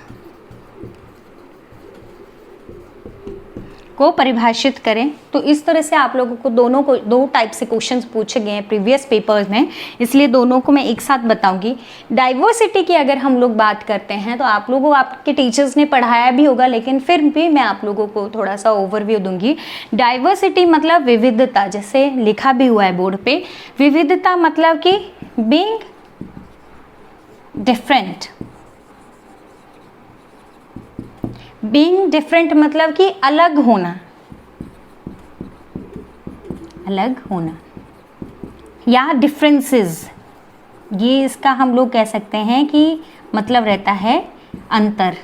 को परिभाषित करें। तो इस तरह से आप लोगों को दो टाइप से क्वेश्चंस पूछे गए हैं प्रीवियस पेपर्स में, इसलिए दोनों को मैं एक साथ बताऊंगी। डाइवर्सिटी की अगर हम लोग बात करते हैं तो आप लोगों को आपके टीचर्स ने पढ़ाया भी होगा, लेकिन फिर भी मैं आप लोगों को थोड़ा सा ओवरव्यू दूंगी। डाइवर्सिटी मतलब विविधता, जैसे लिखा भी हुआ है बोर्ड पे। विविधता मतलब कि बीइंग डिफरेंट। बीइंग डिफरेंट मतलब कि अलग होना, अलग होना या डिफरेंसेस, ये इसका हम लोग कह सकते हैं कि मतलब रहता है अंतर।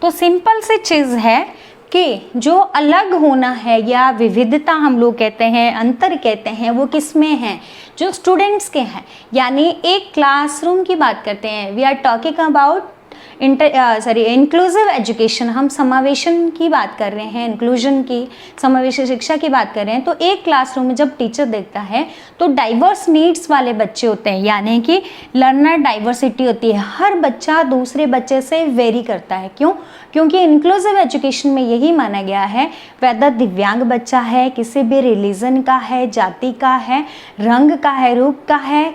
तो सिंपल सी चीज़ है कि जो अलग होना है या विविधता हम लोग कहते हैं, अंतर कहते हैं, वो किस में है? जो स्टूडेंट्स के हैं। यानी एक क्लासरूम की बात करते हैं, we are talking about inclusive education, हम समावेशन की बात कर रहे हैं, इंक्लूजन की, समावेशी शिक्षा की बात कर रहे हैं। तो एक क्लासरूम में जब टीचर देखता है तो डाइवर्स नीड्स वाले बच्चे होते हैं, यानी कि लर्नर डाइवर्सिटी होती है। हर बच्चा दूसरे बच्चे से वेरी करता है। क्यों? क्योंकि इंक्लूसिव एजुकेशन में यही माना गया है, वेदर दिव्यांग बच्चा है, किसी भी रिलीजन का है, जाति का है, रंग का है, रूप का है,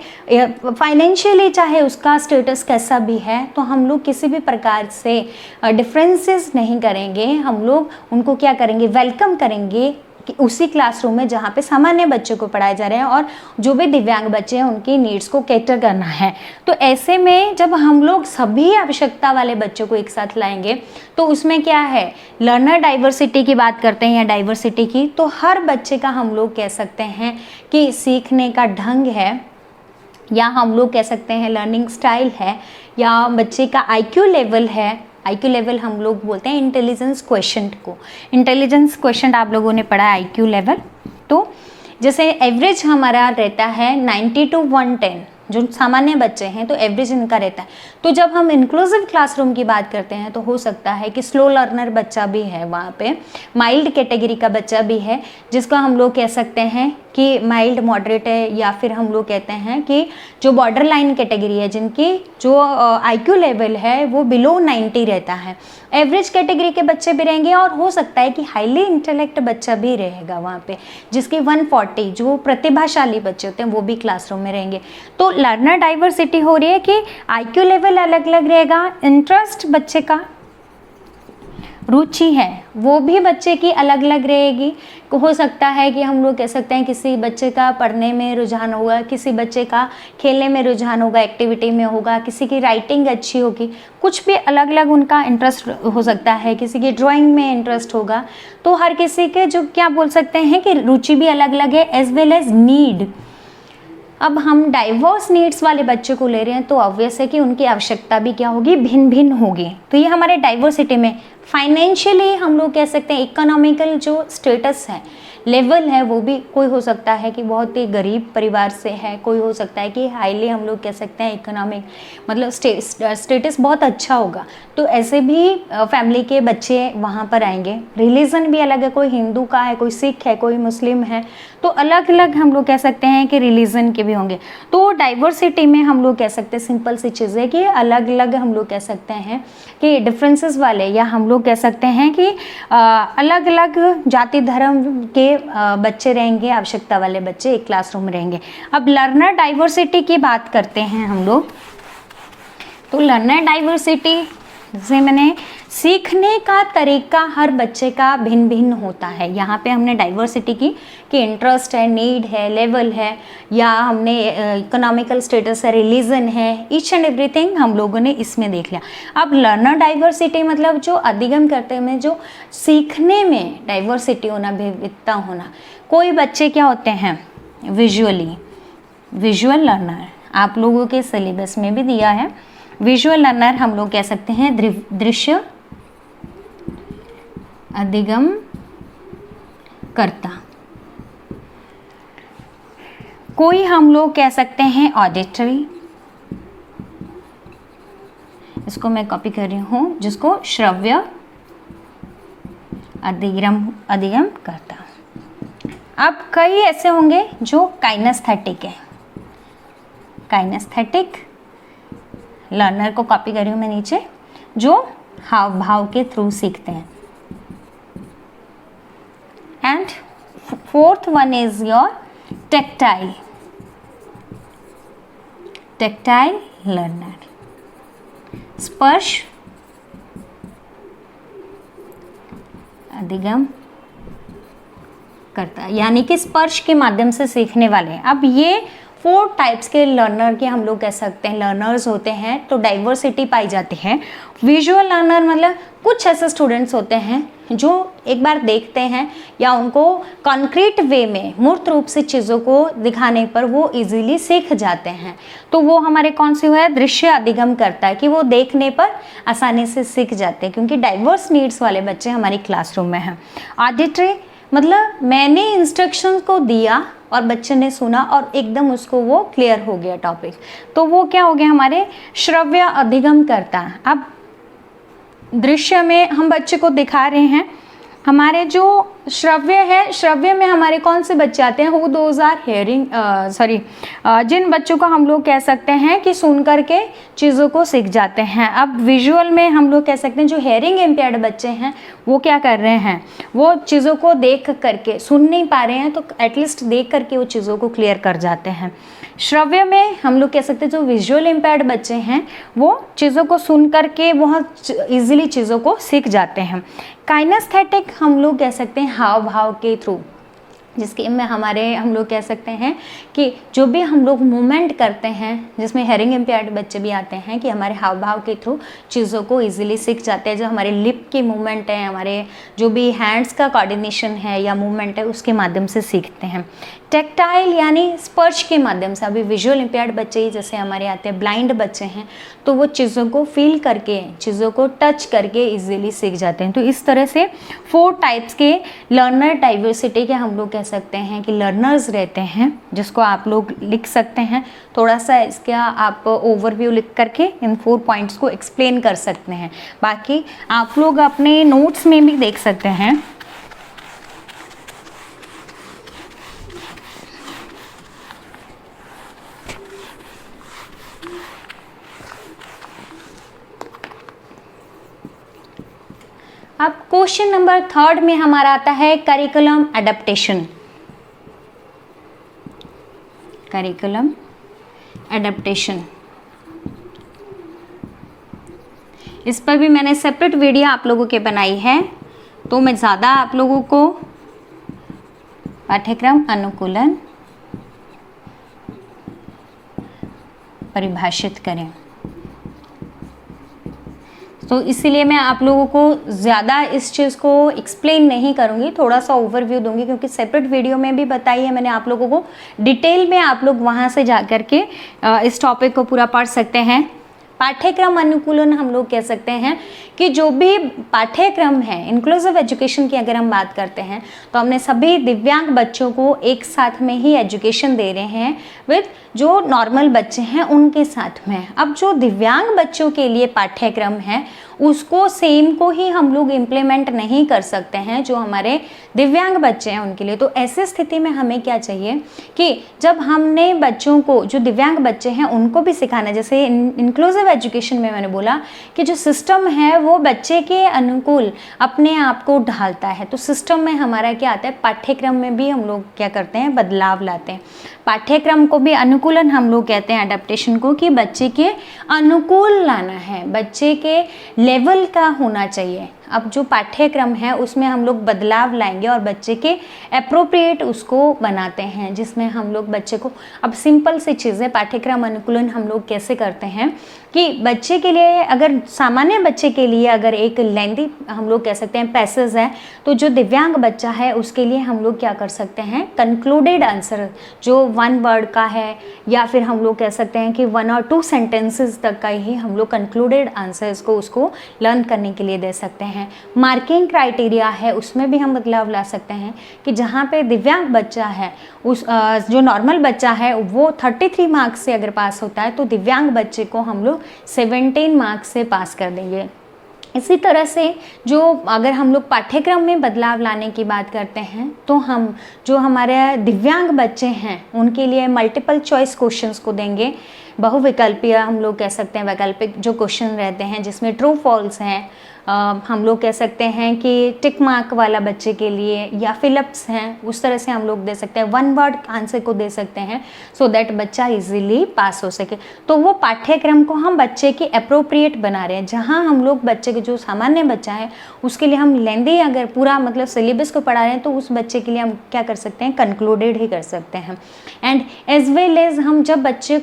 फाइनेंशियली चाहे उसका स्टेटस कैसा भी है, तो हम लोग किसी भी प्रकार से डिफरेंसेस नहीं करेंगे। हम लोग उनको क्या करेंगे? वेलकम करेंगे कि उसी क्लासरूम में जहाँ पे सामान्य बच्चों को पढ़ाए जा रहे हैं और जो भी दिव्यांग बच्चे हैं उनकी नीड्स को कैटर करना है। तो ऐसे में जब हम लोग सभी आवश्यकता वाले बच्चों को एक साथ लाएंगे तो उसमें क्या है? लर्नर डाइवर्सिटी की बात करते हैं या डाइवर्सिटी की, तो हर बच्चे का हम लोग कह सकते हैं कि सीखने का ढंग है, या हम लोग कह सकते हैं लर्निंग स्टाइल है, या बच्चे का आईक्यू लेवल है। आईक्यू लेवल हम लोग बोलते हैं इंटेलिजेंस क्वेश्चन को। इंटेलिजेंस क्वेश्चन आप लोगों ने पढ़ा है, आईक्यू लेवल। तो जैसे एवरेज हमारा रहता है 90 to 110, जो सामान्य बच्चे हैं तो एवरेज इनका रहता है। तो जब हम इंक्लूसिव क्लासरूम की बात करते हैं तो हो सकता है कि स्लो लर्नर बच्चा भी है वहाँ पे, माइल्ड कैटेगरी का बच्चा भी है, जिसको हम लोग कह सकते हैं कि माइल्ड मॉडरेट है, या फिर हम लोग कहते हैं कि जो बॉर्डर लाइन कैटेगरी है, जिनकी जो आईक्यू लेवल है वो बिलो 90 रहता है। एवरेज कैटेगरी के बच्चे भी रहेंगे और हो सकता है कि हाईली इंटेलेक्ट बच्चा भी रहेगा वहाँ पे, जिसकी 140 जो प्रतिभाशाली बच्चे होते हैं वो भी क्लासरूम में रहेंगे। तो लर्नर डाइवर्सिटी हो रही है कि आईक्यू लेवल अलग अलग रहेगा, इंटरेस्ट बच्चे का, रुचि है वो भी बच्चे की अलग अलग रहेगी। हो सकता है कि हम लोग कह सकते हैं किसी बच्चे का पढ़ने में रुझान होगा, किसी बच्चे का खेलने में रुझान होगा, एक्टिविटी में होगा, किसी की राइटिंग अच्छी होगी, कुछ भी अलग अलग उनका इंटरेस्ट हो सकता है, किसी की ड्राइंग में इंटरेस्ट होगा। तो हर किसी के जो क्या बोल सकते हैं कि रुचि भी अलग अलग है, एज वेल एज नीड। अब हम डाइवर्स नीड्स वाले बच्चे को ले रहे हैं तो ऑब्वियस है कि उनकी आवश्यकता भी क्या होगी? भिन्न भिन्न होगी। तो ये हमारे डाइवर्सिटी में फाइनेंशियली हम लोग कह सकते हैं इकोनॉमिकल जो स्टेटस है, लेवल है, वो भी कोई हो सकता है कि बहुत ही गरीब परिवार से है, कोई हो सकता है कि हाईली हम लोग कह सकते हैं इकोनॉमिक मतलब स्टेटस बहुत अच्छा होगा। तो ऐसे भी फैमिली के बच्चे वहाँ पर आएंगे। रिलीजन भी अलग है, कोई हिंदू का है, कोई सिख है, कोई मुस्लिम है, तो अलग अलग हम लोग कह सकते हैं कि रिलीजन के भी होंगे। तो डाइवर्सिटी में हम लोग कह सकते हैं सिंपल सी चीज़ है कि अलग अलग हम लोग कह सकते हैं कि डिफरेंसेस वाले, या हम लोग कह सकते हैं कि अलग अलग जाति धर्म के बच्चे रहेंगे, आवश्यकता वाले बच्चे एक क्लासरूम में रहेंगे। अब लर्नर डाइवर्सिटी की बात करते हैं हम लोग। तो लर्नर डाइवर्सिटी जैसे मैंने सीखने का तरीका हर बच्चे का भिन्न भिन्न होता है। यहाँ पे हमने डाइवर्सिटी की कि इंटरेस्ट है, नीड है, लेवल है, या हमने इकोनॉमिकल स्टेटस है, रिलीजन है, ईच एंड एवरीथिंग हम लोगों ने इसमें देख लिया। अब लर्नर डाइवर्सिटी मतलब जो अधिगम करते में जो सीखने में डाइवर्सिटी होना, विविधता होना। कोई बच्चे क्या होते हैं? विजुअल लर्नर, आप लोगों के सिलेबस में भी दिया है। विजुअल लर्नर हम लोग कह सकते हैं दृश्य अधिगम करता। कोई हम लोग कह सकते हैं ऑडिटरी, इसको मैं कॉपी कर रही हूँ, जिसको श्रव्य अधिगम करता। अब कई ऐसे होंगे जो काइनेस्थेटिक है। काइनेस्थेटिक लर्नर को कॉपी कर रही हूँ मैं नीचे, जो हाव भाव के थ्रू सीखते हैं। And fourth one is your tactile learner, स्पर्श अधिगम करता है, यानी कि स्पर्श के माध्यम से सीखने वाले। अब ये 4 टाइप्स के लर्नर के हम लोग कह सकते हैं लर्नर्स होते हैं, तो डाइवर्सिटी पाई जाती है। विजुअल लर्नर मतलब कुछ ऐसे स्टूडेंट्स होते हैं जो एक बार देखते हैं या उनको कॉन्क्रीट वे में मूर्त रूप से चीज़ों को दिखाने पर वो इजीली सीख जाते हैं, तो वो हमारे कौन से हुआ है, दृश्य अधिगम करता है कि वो देखने पर आसानी से सीख जाते हैं, क्योंकि डाइवर्स नीड्स वाले बच्चे हमारी क्लासरूम में हैं। ऑडिटरी मतलब मैंने इंस्ट्रक्शंस को दिया और बच्चे ने सुना और एकदम उसको वो क्लियर हो गया टॉपिक, तो वो क्या हो गया, हमारे श्रव्य अधिगम करता है। अब दृश्य में हम बच्चे को दिखा रहे हैं, हमारे जो श्रव्य है, श्रव्य में हमारे कौन से बच्चे आते हैं, हु दोज आर हेयरिंग जिन बच्चों को हम लोग कह सकते हैं कि सुन करके चीज़ों को सीख जाते हैं। अब विजुअल में हम लोग कह सकते हैं जो हेयरिंग इम्पेयर्ड बच्चे हैं वो क्या कर रहे हैं, वो चीज़ों को देख करके, सुन नहीं पा रहे हैं तो एटलीस्ट देख करके वो चीज़ों को क्लियर कर जाते हैं। श्रव्य में हम लोग कह सकते हैं जो विजुअल इम्पेयर्ड बच्चे हैं वो चीज़ों को सुन करके बहुत ईजिली चीज़ों को सीख जाते हैं। काइनेस्थेटिक हम लोग कह सकते हैं हाव भाव के थ्रू, जिसके में हमारे हम लोग कह सकते हैं कि जो भी हम लोग मूवमेंट करते हैं, जिसमें हेयरिंग इम्पेयर्ड बच्चे भी आते हैं, कि हमारे हाव भाव के थ्रू चीज़ों को इजीली सीख जाते हैं। जो हमारे लिप की मूवमेंट है, हमारे जो भी हैंड्स का कोऑर्डिनेशन है या मूवमेंट है, उसके माध्यम से सीखते हैं। टेक्टाइल यानी स्पर्श के माध्यम से, अभी विजुअल इम्पेयर्ड बच्चे ही जैसे हमारे आते हैं, ब्लाइंड बच्चे हैं, तो वो चीज़ों को फील करके, चीज़ों को टच करके इजीली सीख जाते हैं। तो इस तरह से 4 टाइप्स के लर्नर डाइवर्सिटी के हम लोग कह सकते हैं कि लर्नर्स रहते हैं, जिसको आप लोग लिख सकते हैं। थोड़ा सा इसका आप ओवरव्यू लिख करके इन 4 पॉइंट्स को एक्सप्लेन कर सकते हैं। बाकी आप लोग अपने नोट्स में भी देख सकते हैं। अब क्वेश्चन नंबर 3 में हमारा आता है करिकुलम एडेप्टेशन। करिकुलम एडेप्टेशन, इस पर भी मैंने सेपरेट वीडियो आप लोगों के बनाई है, तो मैं ज़्यादा आप लोगों को पाठ्यक्रम अनुकूलन परिभाषित करें, तो इसीलिए मैं आप लोगों को ज़्यादा इस चीज़ को एक्सप्लेन नहीं करूँगी, थोड़ा सा ओवरव्यू दूंगी, क्योंकि सेपरेट वीडियो में भी बताई है मैंने आप लोगों को डिटेल में, आप लोग वहाँ से जा कर के इस टॉपिक को पूरा पढ़ सकते हैं। पाठ्यक्रम अनुकूलन हम लोग कह सकते हैं कि जो भी पाठ्यक्रम है, इंक्लूसिव एजुकेशन की अगर हम बात करते हैं, तो हमने सभी दिव्यांग बच्चों को एक साथ में ही एजुकेशन दे रहे हैं विद जो नॉर्मल बच्चे हैं उनके साथ में। अब जो दिव्यांग बच्चों के लिए पाठ्यक्रम है उसको सेम को ही हम लोग इम्प्लीमेंट नहीं कर सकते हैं जो हमारे दिव्यांग बच्चे हैं उनके लिए। तो ऐसी स्थिति में हमें क्या चाहिए कि जब हमने बच्चों को, जो दिव्यांग बच्चे हैं उनको भी सिखाना, जैसे इंक्लूसिव एजुकेशन में मैंने बोला कि जो सिस्टम है वो बच्चे के अनुकूल अपने आप को ढालता है, तो सिस्टम में हमारा क्या आता है, पाठ्यक्रम में भी हम लोग क्या करते हैं, बदलाव लाते हैं। पाठ्यक्रम को भी अनुकूलन हम लोग कहते हैं, अडेप्टेशन को, कि बच्चे के अनुकूल लाना है, बच्चे के लेवल का होना चाहिए। अब जो पाठ्यक्रम है उसमें हम लोग बदलाव लाएंगे और बच्चे के अप्रोप्रिएट उसको बनाते हैं, जिसमें हम लोग बच्चे को, अब सिंपल सी चीज़ें, पाठ्यक्रम अनुकूलन हम लोग कैसे करते हैं कि बच्चे के लिए, अगर सामान्य बच्चे के लिए अगर एक लेंथी हम लोग कह सकते हैं पैसेज है, तो जो दिव्यांग बच्चा है उसके लिए हम लोग क्या कर सकते हैं, कंक्लूडेड आंसर जो 1 वर्ड का है, या फिर हम लोग कह सकते हैं कि 1 और 2 सेंटेंसेस तक का ही हम लोग कंक्लूडेड आंसर्स को उसको लर्न करने के लिए दे सकते हैं। मार्किंग क्राइटेरिया है उसमें भी हम बदलाव ला सकते हैं कि जहाँ पे दिव्यांग बच्चा है, उस जो नॉर्मल बच्चा है वो 33 मार्क्स से अगर पास होता है, तो दिव्यांग बच्चे को हम लोग 17 मार्क्स से पास कर देंगे। इसी तरह से जो अगर हम लोग पाठ्यक्रम में बदलाव लाने की बात करते हैं, तो हम जो हमारे दिव्यांग बच्चे हैं उनके लिए मल्टीपल चॉइस क्वेश्चंस को देंगे, बहुविकल्पीय हम लोग कह सकते हैं, वैकल्पिक जो क्वेश्चन रहते हैं जिसमें ट्रू फॉल्स हैं, हम लोग कह सकते हैं कि टिक मार्क वाला बच्चे के लिए, या फिलिप्स हैं, उस तरह से हम लोग दे सकते हैं, वन वर्ड आंसर को दे सकते हैं सो दैट बच्चा इजीली पास हो सके। तो वो पाठ्यक्रम को हम बच्चे की अप्रोप्रिएट बना रहे हैं, जहाँ हम लोग बच्चे के जो सामान्य बच्चा है उसके लिए हम लेंदी अगर पूरा मतलब सिलेबस को पढ़ा रहे हैं तो उस बच्चे के लिए हम क्या कर सकते हैं, कंक्लूडेड ही कर सकते हैं। एंड एज वेल एज हम जब बच्चे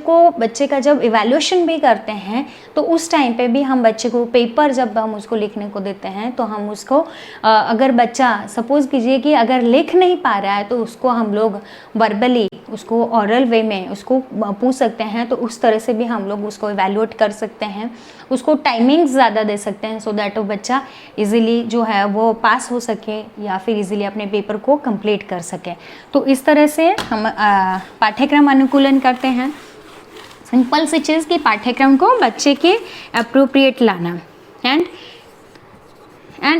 का जब इवैल्यूएशन भी करते हैं तो उस टाइम पे भी हम बच्चे को पेपर जब हम उसको लिखने को देते हैं तो हम उसको अगर बच्चा सपोज कीजिए कि अगर लिख नहीं पा रहा है तो उसको हम लोग वर्बली उसको ऑरल वे में उसको पूछ सकते हैं, तो उस तरह से भी हम लोग उसको इवैल्यूएट कर सकते हैं, उसको टाइमिंग्स ज़्यादा दे सकते हैं सो दैट वो बच्चा इजीली जो है वो पास हो सके या फिर इजीली अपने पेपर को कंप्लीट कर सके। तो इस तरह से हम पाठ्यक्रम अनुकूलन करते हैं। सिंपल सी चीज़ कि पाठ्यक्रम को बच्चे के अप्रोप्रिएट लाना। एंड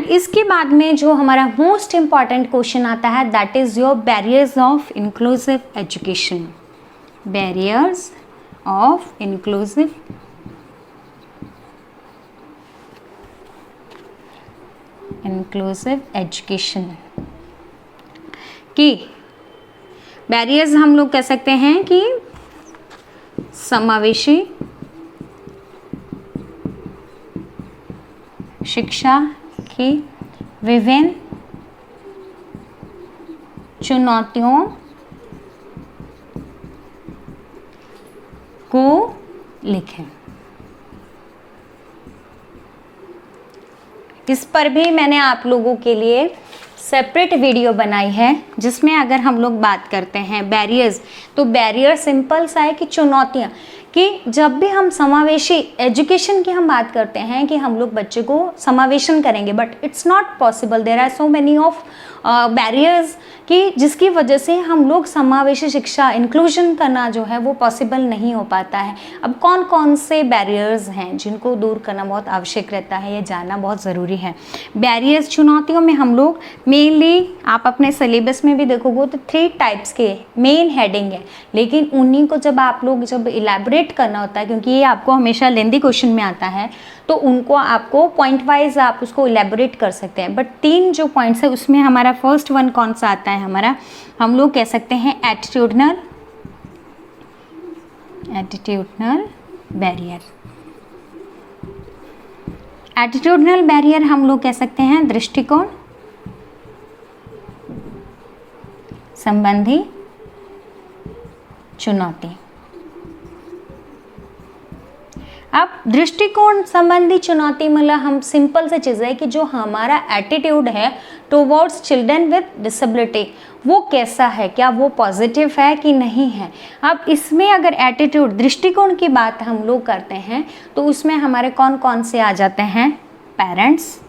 इसके बाद में जो हमारा मोस्ट इम्पॉर्टेंट क्वेश्चन आता है that is your barriers of inclusive education. Barriers of inclusive education की बैरियर्स हम लोग कह सकते हैं कि समावेशी शिक्षा की विभिन्न चुनौतियों को लिखें। इस पर भी मैंने आप लोगों के लिए सेपरेट वीडियो बनाई है जिसमें अगर हम लोग बात करते हैं बैरियर्स, तो बैरियर सिंपल सा है कि चुनौतियाँ, कि जब भी हम समावेशी एजुकेशन की हम बात करते हैं कि हम लोग बच्चे को समावेशन करेंगे, but it's not possible, there are so many of barriers कि जिसकी वजह से हम लोग समावेशी शिक्षा इंक्लूजन करना जो है वो पॉसिबल नहीं हो पाता है। अब कौन कौन से बैरियर्स हैं जिनको दूर करना बहुत आवश्यक रहता है, ये जानना बहुत ज़रूरी है। बैरियर्स चुनौतियों में हम लोग मेनली आप अपने सिलेबस में भी देखोगे तो 3 टाइप्स के मेन हेडिंग है, लेकिन उन्हीं को जब आप लोग जब इलेबोरेट करना होता है, क्योंकि ये आपको हमेशा लेंदी क्वेश्चन में आता है, तो उनको आपको पॉइंट वाइज आप उसको इलेबोरेट कर सकते हैं। बट 3 जो पॉइंट्स है उसमें हमारा फर्स्ट वन कौन सा आता है, हमारा हम लोग कह सकते हैं एटीट्यूडनल बैरियर। एटीट्यूडनल बैरियर हम लोग कह सकते हैं दृष्टिकोण संबंधी चुनौती। अब दृष्टिकोण संबंधी चुनौती मतलब हम सिंपल से चीज़ है कि जो हमारा एटीट्यूड है टुवर्ड्स चिल्ड्रन विद डिसेबिलिटी वो कैसा है, क्या वो पॉजिटिव है कि नहीं है। अब इसमें अगर एटीट्यूड दृष्टिकोण की बात हम लोग करते हैं तो उसमें हमारे कौन कौन से आ जाते हैं, parents,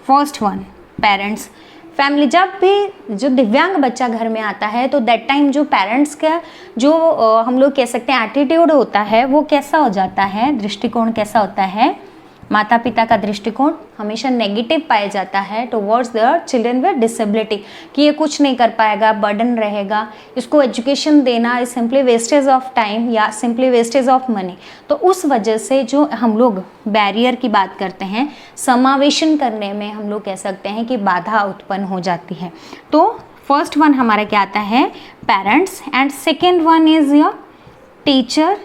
first one parents, family. जब भी जो दिव्यांग बच्चा घर में आता है तो दैट टाइम जो पेरेंट्स का जो हम लोग कह सकते हैं एटीट्यूड होता है वो कैसा हो जाता है, दृष्टिकोण कैसा होता है, माता पिता का दृष्टिकोण हमेशा नेगेटिव पाया जाता है towards their children with disability, कि ये कुछ नहीं कर पाएगा, बर्डन रहेगा, इसको एजुकेशन देना is simply wastage of time या सिंपली वेस्टेज ऑफ मनी। तो उस वजह से जो हम लोग बैरियर की बात करते हैं, समावेशन करने में हम लोग कह सकते हैं कि बाधा उत्पन्न हो जाती है। तो फर्स्ट वन हमारा क्या आता है, parents, and second one is your teacher.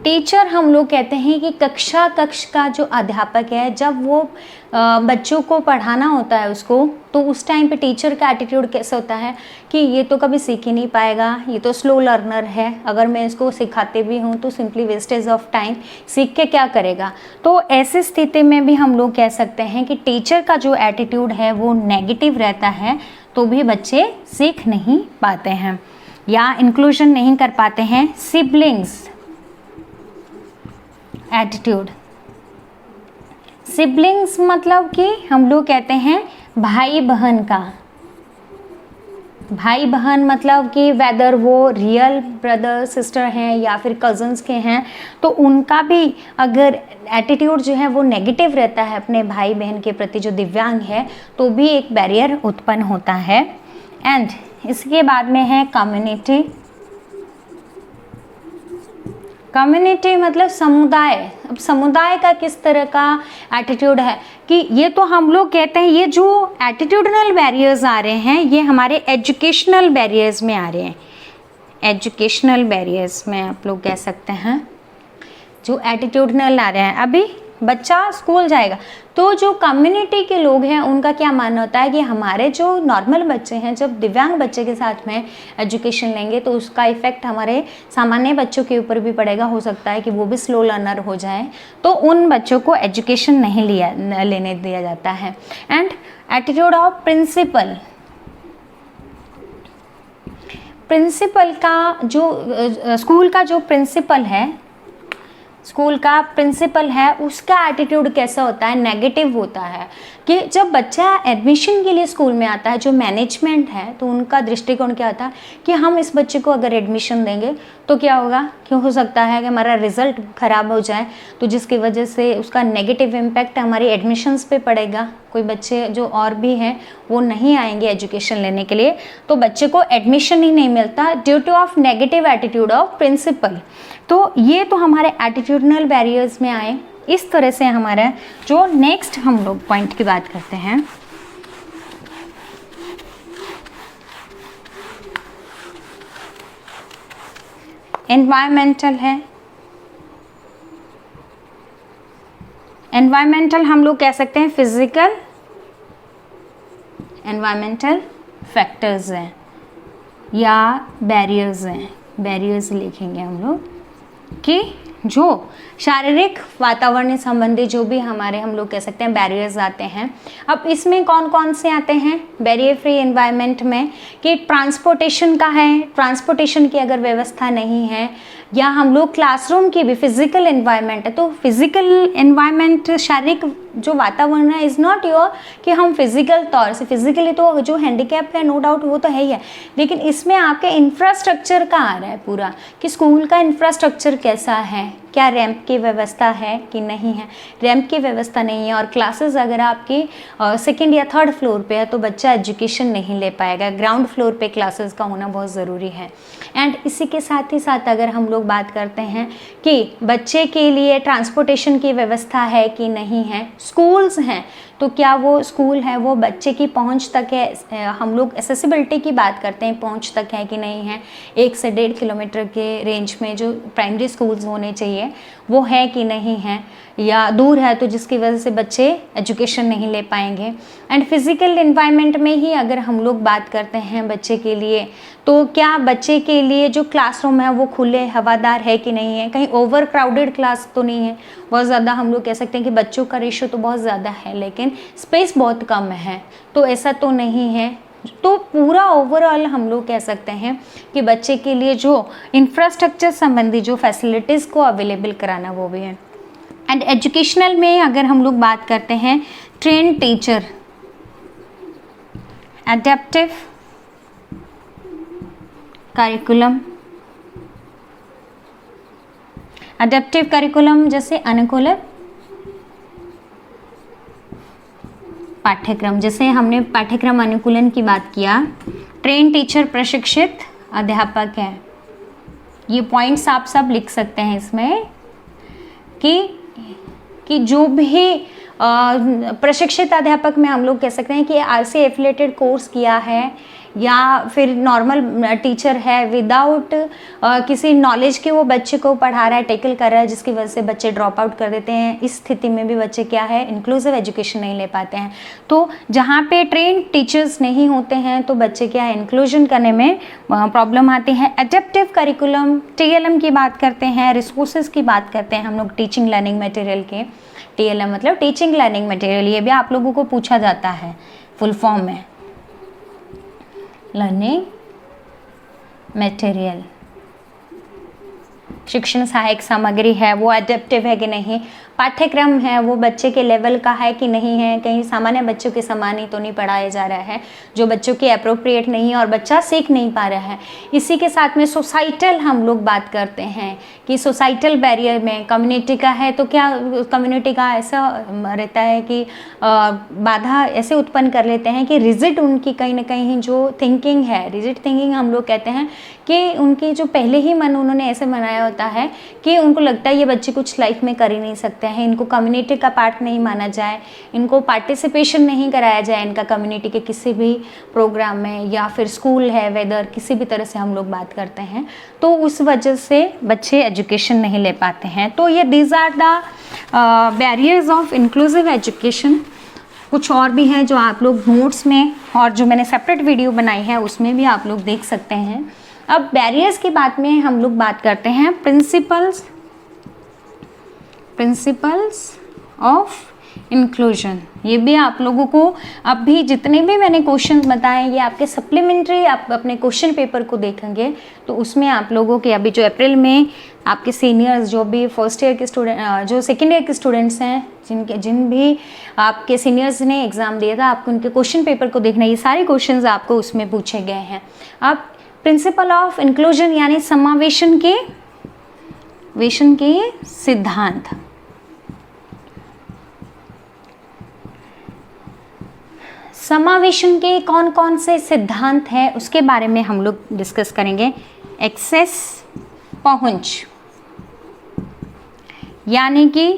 Teacher हम लोग कहते हैं कि कक्ष का जो अध्यापक है, जब वो बच्चों को पढ़ाना होता है उसको, तो उस टाइम पे टीचर का एटीट्यूड कैसे होता है कि ये तो कभी सीख ही नहीं पाएगा, ये तो स्लो लर्नर है, अगर मैं इसको सिखाते भी हूँ तो सिंपली वेस्टेज ऑफ टाइम, सीख के क्या करेगा। तो ऐसी स्थिति में भी हम लोग कह सकते हैं कि टीचर का जो एटीट्यूड है वो नेगेटिव रहता है, तो भी बच्चे सीख नहीं पाते हैं या इंक्लूजन नहीं कर पाते हैं। सिबलिंग्स एटीट्यूड, सिबलिंग्स मतलब कि हम लोग कहते हैं भाई बहन का, भाई बहन मतलब कि वेदर वो रियल ब्रदर सिस्टर हैं या फिर कज़न्स के हैं, तो उनका भी अगर एटीट्यूड जो है वो नेगेटिव रहता है अपने भाई बहन के प्रति जो दिव्यांग है, तो भी एक बैरियर उत्पन्न होता है। एंड इसके बाद में है कम्युनिटी कम्युनिटी मतलब समुदाय। अब समुदाय का किस तरह का एटीट्यूड है कि ये तो हम लोग कहते हैं, ये जो एटीट्यूडनल बैरियर्स आ रहे हैं ये हमारे एजुकेशनल बैरियर्स में आ रहे हैं। एजुकेशनल बैरियर्स में आप लोग कह सकते हैं जो एटीट्यूडनल आ रहे हैं। अभी बच्चा स्कूल जाएगा तो जो कम्युनिटी के लोग हैं उनका क्या मानना होता है कि हमारे जो नॉर्मल बच्चे हैं जब दिव्यांग बच्चे के साथ में एजुकेशन लेंगे तो उसका इफ़ेक्ट हमारे सामान्य बच्चों के ऊपर भी पड़ेगा, हो सकता है कि वो भी स्लो लर्नर हो जाए, तो उन बच्चों को एजुकेशन नहीं लेने दिया जाता है। And attitude of principal, principal का जो स्कूल का जो प्रिंसिपल है, स्कूल का प्रिंसिपल है उसका एटीट्यूड कैसा होता है, नेगेटिव होता है। कि जब बच्चा एडमिशन के लिए स्कूल में आता है, जो मैनेजमेंट है तो उनका दृष्टिकोण क्या होता है कि हम इस बच्चे को अगर एडमिशन देंगे तो क्या होगा, क्यों हो सकता है कि हमारा रिजल्ट ख़राब हो जाए, तो जिसकी वजह से उसका नेगेटिव इम्पैक्ट हमारी एडमिशन्स पे पड़ेगा। कोई बच्चे जो और भी हैं वो नहीं आएंगे एजुकेशन लेने के लिए, तो बच्चे को एडमिशन ही नहीं मिलता due to of negative attitude of principal. तो ये तो हमारे एटीट्यूडनल बैरियर्स में आए। इस तरह से हमारा जो नेक्स्ट हम लोग पॉइंट की बात करते हैं, एनवायरमेंटल है। एनवायरमेंटल हम लोग कह सकते हैं फिजिकल एनवायरमेंटल फैक्टर्स हैं या बैरियर्स हैं, बैरियर्स लिखेंगे हम लोग कि जो शारीरिक वातावरण संबंधी जो भी हमारे हम लोग कह सकते हैं बैरियर्स आते हैं। अब इसमें कौन कौन से आते हैं बैरियर फ्री एनवायरनमेंट में, कि ट्रांसपोर्टेशन का है, ट्रांसपोर्टेशन की अगर व्यवस्था नहीं है, या हम लोग क्लासरूम की भी फिजिकल एनवायरनमेंट है, तो फिजिकल एनवायरनमेंट शारीरिक जो वातावरण है इज़ नॉट योर कि हम फिजिकल तौर से, फिजिकली तो जो हैंडीकैप है नो डाउट वो तो है ही है, लेकिन इसमें आपके इंफ्रास्ट्रक्चर का आ रहा है पूरा कि स्कूल का इंफ्रास्ट्रक्चर कैसा है, क्या रैंप की व्यवस्था है कि नहीं है। रैंप की व्यवस्था नहीं है और क्लासेस अगर आपकी सेकंड या थर्ड फ्लोर पे है तो बच्चा एजुकेशन नहीं ले पाएगा। ग्राउंड फ्लोर पे क्लासेस का होना बहुत ज़रूरी है। एंड इसी के साथ ही साथ अगर हम लोग बात करते हैं कि बच्चे के लिए ट्रांसपोर्टेशन की व्यवस्था है कि नहीं है, स्कूल्स हैं तो क्या वो स्कूल है वो बच्चे की पहुंच तक है, हम लोग एक्सेसिबिलिटी की बात करते हैं, पहुंच तक है कि नहीं है, 1 से 1.5 किलोमीटर के रेंज में जो प्राइमरी स्कूल्स होने चाहिए वो है कि नहीं है, या दूर है तो जिसकी वजह से बच्चे एजुकेशन नहीं ले पाएंगे। एंड फिज़िकल एनवायरनमेंट में ही अगर हम लोग बात करते हैं बच्चे के लिए, तो क्या बच्चे के लिए जो क्लासरूम है वो खुले हवादार है कि नहीं है, कहीं ओवर क्राउडेड क्लास तो नहीं है, बहुत ज़्यादा हम लोग कह सकते हैं कि बच्चों का रेशियो तो बहुत ज़्यादा है लेकिन स्पेस बहुत कम है, तो ऐसा तो नहीं है। तो पूरा ओवरऑल हम लोग कह सकते हैं कि बच्चे के लिए जो इंफ्रास्ट्रक्चर संबंधी जो फैसिलिटीज़ को अवेलेबल कराना वो भी है। एंड एजुकेशनल में अगर हम लोग बात करते हैं train teacher, adaptive curriculum, adaptive curriculum जैसे अनुकूलित पाठ्यक्रम, जैसे हमने पाठ्यक्रम अनुकूलन की बात किया, ट्रेन टीचर प्रशिक्षित अध्यापक है। ये पॉइंट्स आप सब लिख सकते हैं इसमें कि जो भी प्रशिक्षित अध्यापक में हम लोग कह सकते हैं कि आरसी एफिलेटेड कोर्स किया है या फिर नॉर्मल टीचर है विदाउट किसी नॉलेज के वो बच्चे को पढ़ा रहा है, टेकल कर रहा है, जिसकी वजह से बच्चे ड्रॉप आउट कर देते हैं। इस स्थिति में भी बच्चे क्या है इंक्लूसिव एजुकेशन नहीं ले पाते हैं। तो जहाँ पे ट्रेन टीचर्स नहीं होते हैं तो बच्चे क्या है इंक्लूजन करने में प्रॉब्लम आती है। एडेप्टिव करिकुलम TLM की बात करते हैं, रिसोर्सेज की बात करते हैं हम लोग टीचिंग लर्निंग मटेरियल के। TLM मतलब टीचिंग लर्निंग मटेरियल, ये भी आप लोगों को पूछा जाता है, फुल फॉर्म में लर्निंग मटेरियल। शिक्षण सहायक सामग्री है वो एडेप्टिव है कि नहीं, पाठ्यक्रम है वो बच्चे के लेवल का है कि नहीं है, कहीं सामान्य बच्चों के समान ही तो नहीं पढ़ाया जा रहा है जो बच्चों के अप्रोप्रिएट नहीं है और बच्चा सीख नहीं पा रहा है। इसी के साथ में सोसाइटल हम लोग बात करते हैं कि सोसाइटल बैरियर में कम्युनिटी का है तो क्या कम्युनिटी का ऐसा रहता है कि बाधा ऐसे उत्पन्न कर लेते हैं कि रिजिड उनकी कहीं ना कहीं जो थिंकिंग है, रिजिड थिंकिंग हम लोग कहते हैं कि उनकी जो पहले ही मन उन्होंने ऐसे बनाया होता है कि उनको लगता है ये बच्चे कुछ लाइफ में कर ही नहीं सकते हैं, इनको कम्युनिटी का पार्ट नहीं माना जाए, इनको पार्टिसिपेशन नहीं कराया जाए इनका कम्युनिटी के किसी भी प्रोग्राम में या फिर स्कूल है वेदर किसी भी तरह से हम लोग बात करते हैं, तो उस वजह से बच्चे एजुकेशन नहीं ले पाते हैं। तो ये these are the barriers of inclusive education. कुछ और भी हैं जो आप लोग नोट्स में और जो मैंने सेपरेट वीडियो बनाई है उसमें भी आप लोग देख सकते हैं। अब बैरियर्स की बात में हम लोग बात करते हैं प्रिंसिपल्स ऑफ इंक्लूजन। ये भी आप लोगों को अब भी जितने भी मैंने क्वेश्चंस बताए ये आपके सप्लीमेंट्री, आप अपने क्वेश्चन पेपर को देखेंगे तो उसमें आप लोगों के अभी जो अप्रैल में आपके सीनियर्स जो भी फर्स्ट ईयर के स्टूडेंट जो सेकेंड ईयर के स्टूडेंट्स हैं जिन भी आपके सीनियर्स ने एग्ज़ाम दिया था आपको उनके क्वेश्चन पेपर को देखना, ये सारे क्वेश्चंस आपको उसमें पूछे गए हैं। अब प्रिंसिपल ऑफ इंक्लूजन यानी समावेशन के सिद्धांत। समावेशन के कौन कौन से सिद्धांत हैं उसके बारे में हम लोग डिस्कस करेंगे। एक्सेस पहुंच यानी कि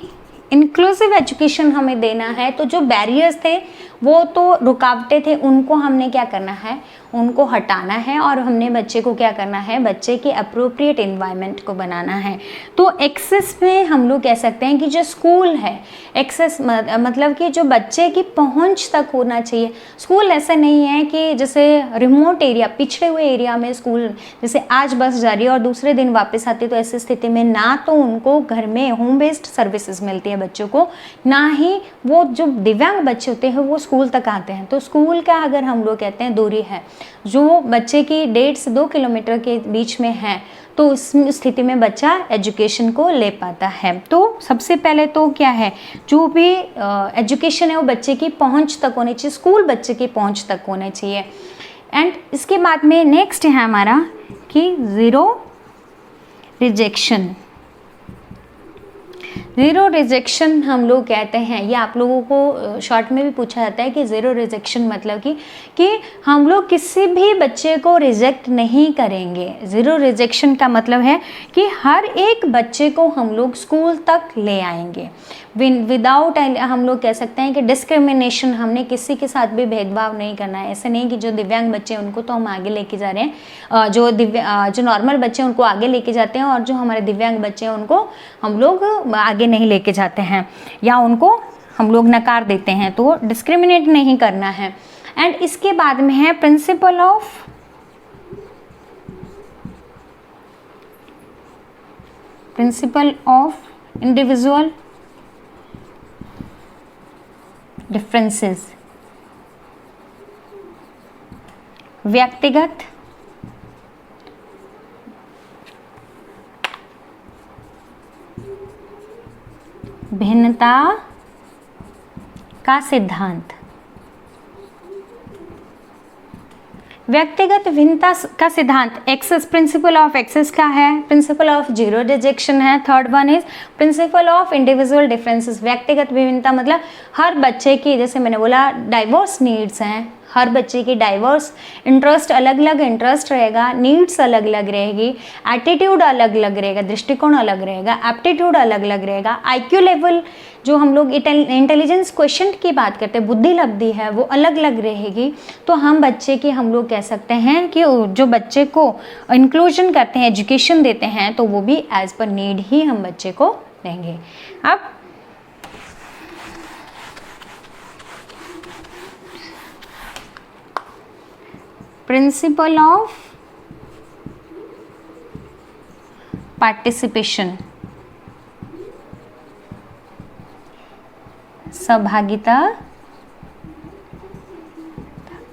इंक्लूसिव एजुकेशन हमें देना है तो जो बैरियर्स थे वो तो रुकावटें थे उनको हमने क्या करना है, उनको हटाना है और हमने बच्चे को क्या करना है, बच्चे के अप्रोप्रिएट एनवायरनमेंट को बनाना है। तो एक्सेस में हम लोग कह सकते हैं कि जो स्कूल है एक्सेस मतलब कि जो बच्चे की पहुंच तक होना चाहिए। स्कूल ऐसा नहीं है कि जैसे रिमोट एरिया पिछड़े हुए एरिया में स्कूल जैसे आज बस जा रही है और दूसरे दिन वापस आती है, तो ऐसी स्थिति में ना तो उनको घर में होम बेस्ड सर्विसेज मिलती है बच्चों को, ना ही वो जो दिव्यांग बच्चे होते हैं वो स्कूल तक आते हैं। तो स्कूल का अगर हम लोग कहते हैं दूरी है जो बच्चे की 1.5 से 2 किलोमीटर के बीच में है तो उस स्थिति में बच्चा एजुकेशन को ले पाता है। तो सबसे पहले तो क्या है, जो भी एजुकेशन है वो बच्चे की पहुंच तक होनी चाहिए, स्कूल बच्चे की पहुंच तक होना चाहिए। एंड इसके बाद में नेक्स्ट है हमारा कि ज़ीरो रिजेक्शन हम लोग कहते हैं। ये आप लोगों को शॉर्ट में भी पूछा जाता है कि ज़ीरो रिजेक्शन मतलब कि हम लोग किसी भी बच्चे को रिजेक्ट नहीं करेंगे। ज़ीरो रिजेक्शन का मतलब है कि हर एक बच्चे को हम लोग स्कूल तक ले आएंगे विदाउट, हम लोग कह सकते हैं कि डिस्क्रिमिनेशन, हमने किसी के साथ भी भेदभाव नहीं करना है। ऐसे नहीं कि जो दिव्यांग बच्चे हैं उनको तो हम आगे लेके जा रहे हैं, जो नॉर्मल बच्चे हैं उनको आगे लेके जाते हैं और जो हमारे दिव्यांग बच्चे हैं उनको हम लोग आगे नहीं लेके जाते हैं या उनको हम लोग नकार देते हैं। तो डिस्क्रिमिनेट नहीं करना है। एंड इसके बाद में है प्रिंसिपल ऑफ इंडिविजुअल डिफरेंसेस, व्यक्तिगत भिन्नता का सिद्धांत। व्यक्तिगत भिन्नता का सिद्धांत एक्सेस, प्रिंसिपल ऑफ एक्सेस का है, प्रिंसिपल ऑफ जीरो रिजेक्शन है, third one is principle of individual differences. व्यक्तिगत विभिन्नता मतलब हर बच्चे की, जैसे मैंने बोला डाइवर्स नीड्स हैं, हर बच्चे की डाइवर्स इंटरेस्ट, अलग अलग इंटरेस्ट रहेगा, नीड्स अलग अलग रहेगी, एटीट्यूड अलग अलग रहेगा, दृष्टिकोण अलग रहेगा, एप्टीट्यूड अलग अलग रहेगा, आईक्यू लेवल जो हम लोग इंटेलिजेंस क्वेश्चन की बात करते हैं, बुद्धि लब्धि है वो अलग अलग रहेगी। तो हम बच्चे की हम लोग कह सकते हैं कि जो बच्चे को इंक्लूजन करते हैं, एजुकेशन देते हैं, तो वो भी एज पर नीड ही हम बच्चे को देंगे। अब प्रिंसिपल ऑफ पार्टिसिपेशन, सहभागिता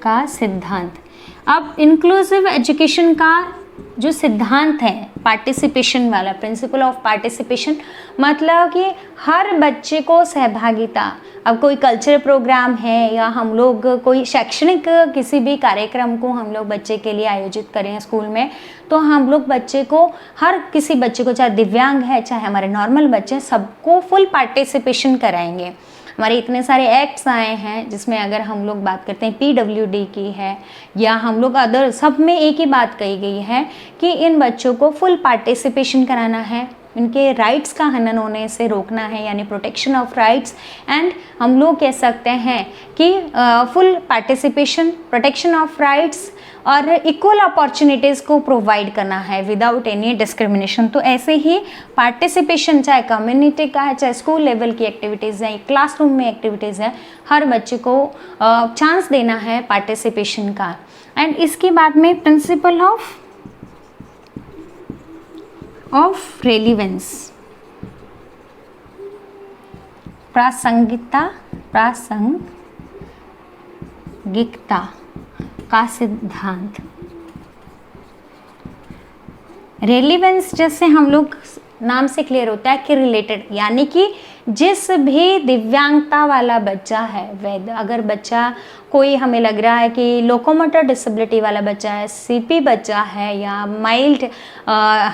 का सिद्धांत। अब इंक्लूसिव एजुकेशन का जो सिद्धांत है पार्टिसिपेशन वाला, प्रिंसिपल ऑफ पार्टिसिपेशन मतलब कि हर बच्चे को सहभागिता। अब कोई कल्चरल प्रोग्राम है या हम लोग कोई शैक्षणिक किसी भी कार्यक्रम को हम लोग बच्चे के लिए आयोजित करें स्कूल में, तो हम लोग बच्चे को, हर किसी बच्चे को, चाहे दिव्यांग है चाहे हमारे नॉर्मल बच्चे, सबको फुल पार्टिसिपेशन कराएंगे। हमारे इतने सारे एक्ट्स आए हैं जिसमें अगर हम लोग बात करते हैं PWD की है या हम लोग अदर, सब में एक ही बात कही गई है कि इन बच्चों को फुल पार्टिसिपेशन कराना है, इनके राइट्स का हनन होने से रोकना है, यानी प्रोटेक्शन ऑफ राइट्स। एंड हम लोग कह सकते हैं कि full participation, protection of rights और इक्वल अपॉर्चुनिटीज़ को प्रोवाइड करना है विदाउट एनी डिस्क्रिमिनेशन। तो ऐसे ही पार्टिसिपेशन चाहे कम्युनिटी का है, चाहे स्कूल लेवल की एक्टिविटीज़ है, क्लासरूम में एक्टिविटीज़ है, हर बच्चे को चांस देना है पार्टिसिपेशन का। एंड इसके बाद में प्रिंसिपल ऑफ रेलिवेंस, प्रासंगिकता का सिद्धांत। रेलिवेंस जैसे हम लोग नाम से क्लियर होता है कि रिलेटेड, यानी कि जिस भी दिव्यांगता वाला बच्चा है, वैध अगर बच्चा कोई हमें लग रहा है कि लोकोमोटर डिसेबिलिटी वाला बच्चा है, CP बच्चा है या माइल्ड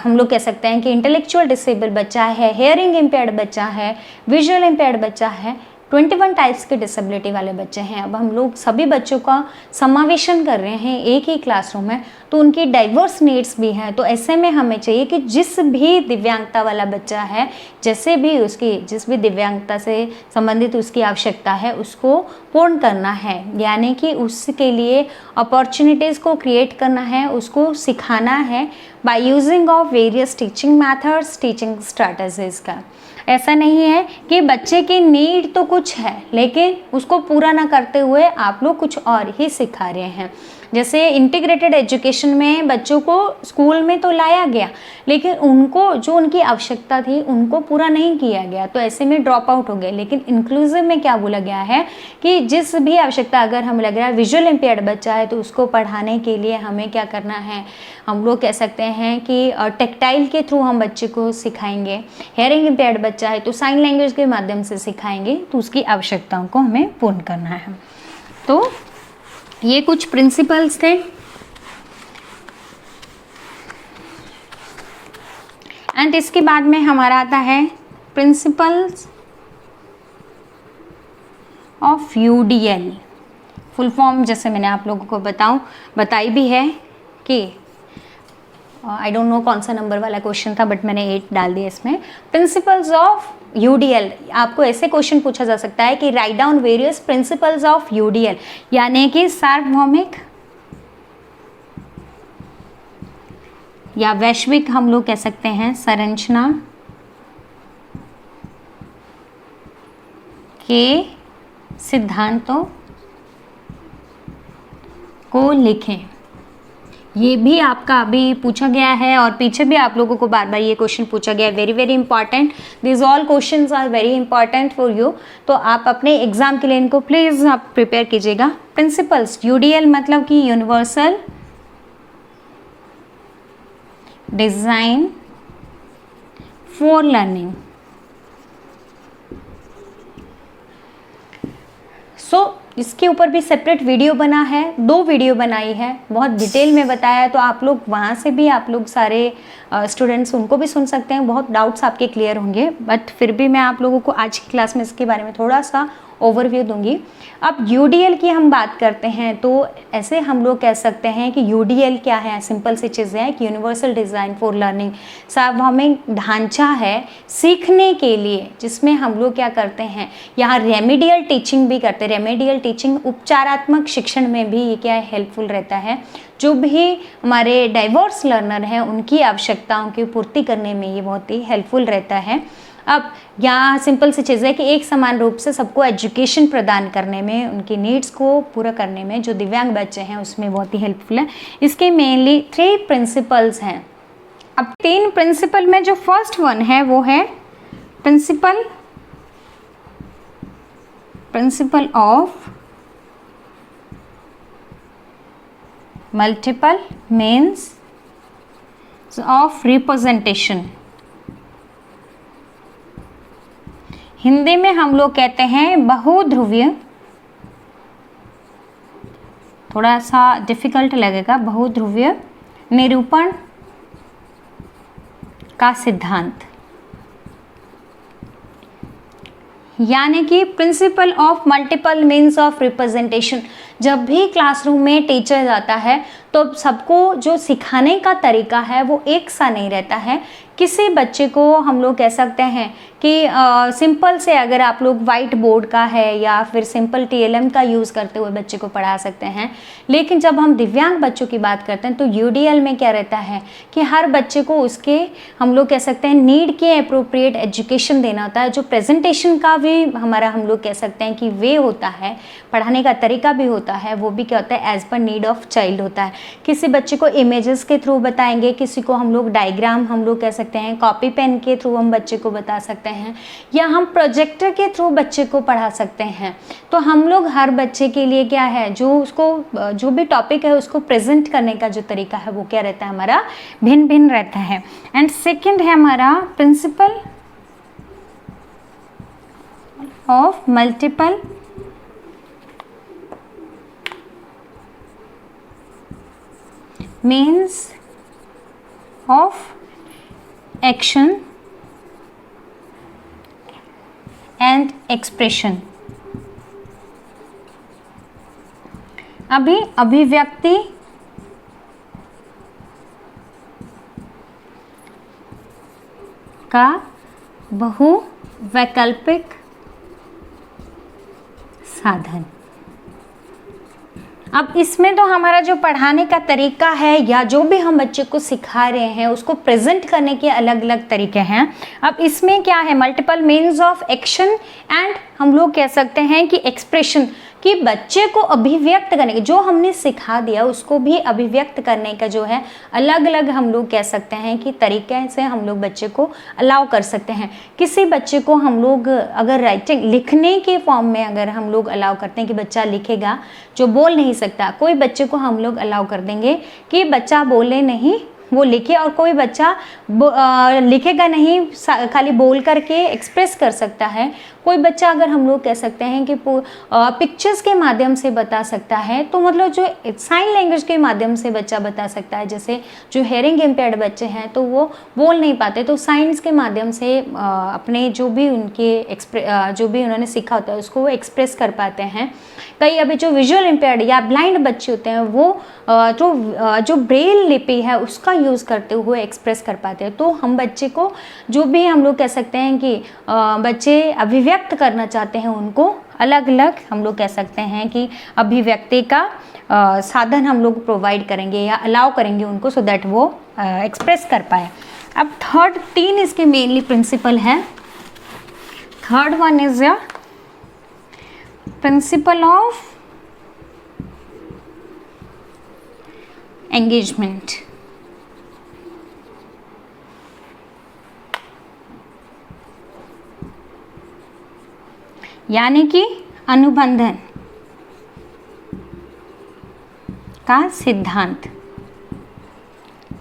हम लोग कह सकते हैं कि इंटेलेक्चुअल डिसेबल बच्चा है, हेयरिंग इम्पेयर्ड बच्चा है, विजुअल इम्पेयर्ड बच्चा है, 21 टाइप्स के डिसेबिलिटी वाले बच्चे हैं। अब हम लोग सभी बच्चों का समावेशन कर रहे हैं एक ही क्लासरूम में, तो उनकी डाइवर्स नीड्स भी हैं। तो ऐसे में हमें चाहिए कि जिस भी दिव्यांगता वाला बच्चा है, जैसे भी उसकी जिस भी दिव्यांगता से संबंधित उसकी आवश्यकता है, उसको पूर्ण करना है, यानी कि उसके लिए अपॉर्चुनिटीज़ को क्रिएट करना है, उसको सिखाना है by using of various teaching methods, teaching strategies का। ऐसा नहीं है कि बच्चे की नीड तो कुछ है लेकिन उसको पूरा ना करते हुए आप लोग कुछ और ही सिखा रहे हैं। जैसे इंटीग्रेटेड एजुकेशन में बच्चों को स्कूल में तो लाया गया लेकिन उनको जो उनकी आवश्यकता थी उनको पूरा नहीं किया गया, तो ऐसे में ड्रॉप आउट हो गए। लेकिन इंक्लूसिव में क्या बोला गया है कि जिस भी आवश्यकता, अगर हमें लग रहा है विजुअल इम्पेयर्ड बच्चा है तो उसको पढ़ाने के लिए हमें क्या करना है, हम लोग कह सकते हैं कि टेक्टाइल के थ्रू हम बच्चे को सिखाएंगे। हेयरिंग इम्पेयर्ड बच्चा है तो साइन लैंग्वेज के माध्यम से सिखाएंगे, तो उसकी आवश्यकताओं को हमें पूर्ण करना है। तो ये कुछ प्रिंसिपल्स थे। एंड इसके बाद में हमारा आता है principles of UDL। Full form जैसे मैंने आप लोगों को बताई भी है कि आई डोंट नो कौन सा नंबर वाला क्वेश्चन था बट मैंने 8 डाल दिया इसमें। प्रिंसिपल्स ऑफ UDL, आपको ऐसे क्वेश्चन पूछा जा सकता है कि write down various principles of UDL, यानी कि सार्वभौमिक या वैश्विक हम लोग कह सकते हैं संरचना के सिद्धांतों को लिखें। ये भी आपका अभी पूछा गया है और पीछे भी आप लोगों को बार बार ये क्वेश्चन पूछा गया है। Very very important, this all questions are very important for you. तो आप अपने एग्जाम के लिए इनको प्लीज़ आप प्रिपेयर कीजिएगा। प्रिंसिपल्स UDL मतलब कि यूनिवर्सल डिज़ाइन फॉर लर्निंग। इसके ऊपर भी सेपरेट वीडियो बना है, 2 वीडियो बनाई है, बहुत डिटेल में बताया है, तो आप लोग वहाँ से भी आप लोग सारे स्टूडेंट्स उनको भी सुन सकते हैं। बहुत डाउट्स आपके क्लियर होंगे, बट फिर भी मैं आप लोगों को आज की क्लास में इसके बारे में थोड़ा सा ओवरव्यू दूंगी। अब UDL की हम बात करते हैं तो ऐसे हम लोग कह सकते हैं कि UDL क्या है, सिंपल सी चीज़ें हैं कि यूनिवर्सल डिज़ाइन फॉर लर्निंग, सार्वभौमिक ढांचा है सीखने के लिए, जिसमें हम लोग क्या करते हैं, यहाँ रेमेडियल टीचिंग भी करते हैं। रेमेडियल टीचिंग उपचारात्मक शिक्षण में भी ये क्या है, हेल्पफुल रहता है। जो भी हमारे डाइवर्स लर्नर हैं उनकी आवश्यकताओं की पूर्ति करने में ये बहुत ही हेल्पफुल रहता है। अब यहाँ सिंपल सी चीज़ है कि एक समान रूप से सबको एजुकेशन प्रदान करने में, उनकी नीड्स को पूरा करने में जो दिव्यांग बच्चे हैं उसमें बहुत ही हेल्पफुल है। इसके मेनली 3 प्रिंसिपल्स हैं। अब 3 प्रिंसिपल में जो फर्स्ट वन है वो है principle of multiple means of representation. Hindi में हम लोग कहते हैं बहुध्रुवीय, थोड़ा सा डिफिकल्ट लगेगा, बहुध्रुवीय निरूपण का सिद्धांत, यानी कि principle of multiple means of representation. जब भी क्लासरूम में टीचर जाता है तो सबको जो सिखाने का तरीका है वो एक सा नहीं रहता है। किसी बच्चे को हम लोग कह सकते हैं कि सिंपल से, अगर आप लोग वाइट बोर्ड का है या फिर सिंपल TLM का यूज़ करते हुए बच्चे को पढ़ा सकते हैं, लेकिन जब हम दिव्यांग बच्चों की बात करते हैं तो UDL में क्या रहता है कि हर बच्चे को उसके हम लोग कह सकते हैं नीड के अप्रोप्रिएट एजुकेशन देना होता है। जो प्रेजेंटेशन का भी हमारा हम लोग कह सकते हैं कि वे होता है, पढ़ाने का तरीका भी होता है, वो भी क्या होता है as per need of child होता है। किसी बच्चे को इमेजेस के थ्रू बताएंगे, किसी को हम लोग डायग्राम हम लोग कह सकते हैं, कॉपी पेन के थ्रू हम बच्चे को बता सकते हैं, या हम प्रोजेक्टर के थ्रू बच्चे को पढ़ा सकते हैं। तो हम लोग हर बच्चे के लिए क्या है, जो उसको जो भी टॉपिक है उसको प्रेजेंट करने का जो तरीका है वो क्या रहता है हमारा भिन्न भिन्न रहता है। एंड सेकंड है हमारा principle of multiple means of action and expression। अभिव्यक्ति का बहुवैकल्पिक साधन। अब इसमें तो हमारा जो पढ़ाने का तरीका है या जो भी हम बच्चे को सिखा रहे हैं उसको प्रेजेंट करने के अलग अलग तरीके हैं। अब इसमें क्या है, multiple means of action and हम लोग कह सकते हैं कि एक्सप्रेशन, कि बच्चे को अभिव्यक्त करने के, जो हमने सिखा दिया उसको भी अभिव्यक्त करने का जो है अलग अलग हम लोग कह सकते हैं कि तरीके से हम लोग बच्चे को अलाउ कर सकते हैं। किसी बच्चे को हम लोग अगर राइटिंग लिखने के फॉर्म में अगर हम लोग अलाउ करते हैं कि बच्चा लिखेगा जो बोल नहीं सकता, कोई बच्चे को हम लोग अलाउ कर देंगे कि बच्चा बोले नहीं वो लिखे, और कोई बच्चा लिखेगा नहीं, खाली बोल करके एक्सप्रेस कर सकता है। कोई बच्चा अगर हम लोग कह सकते हैं कि पिक्चर्स के माध्यम से बता सकता है, तो मतलब जो साइन लैंग्वेज के माध्यम से बच्चा बता सकता है। जैसे जो हेयरिंग इम्पेयर्ड बच्चे हैं तो वो बोल नहीं पाते, तो साइंस के माध्यम से अपने जो भी उनके जो भी उन्होंने सीखा होता है उसको वो एक्सप्रेस कर पाते हैं। कई अभी जो विजुअल इम्पेयर्ड या ब्लाइंड बच्चे होते हैं वो जो ब्रेल लिपि है उसका यूज़ करते हुए एक्सप्रेस कर पाते हैं। तो हम बच्चे को जो भी हम लोग कह सकते हैं कि बच्चे अभिव्यक्त करना चाहते हैं उनको अलग अलग हम लोग कह सकते हैं कि अभिव्यक्ति का साधन हम लोग प्रोवाइड करेंगे या अलाउ करेंगे उनको, सो दैट वो एक्सप्रेस कर पाए। अब थर्ड, 3 इसके मेनली प्रिंसिपल है। Third one is a principle of engagement, यानी कि अनुबंधन का सिद्धांत।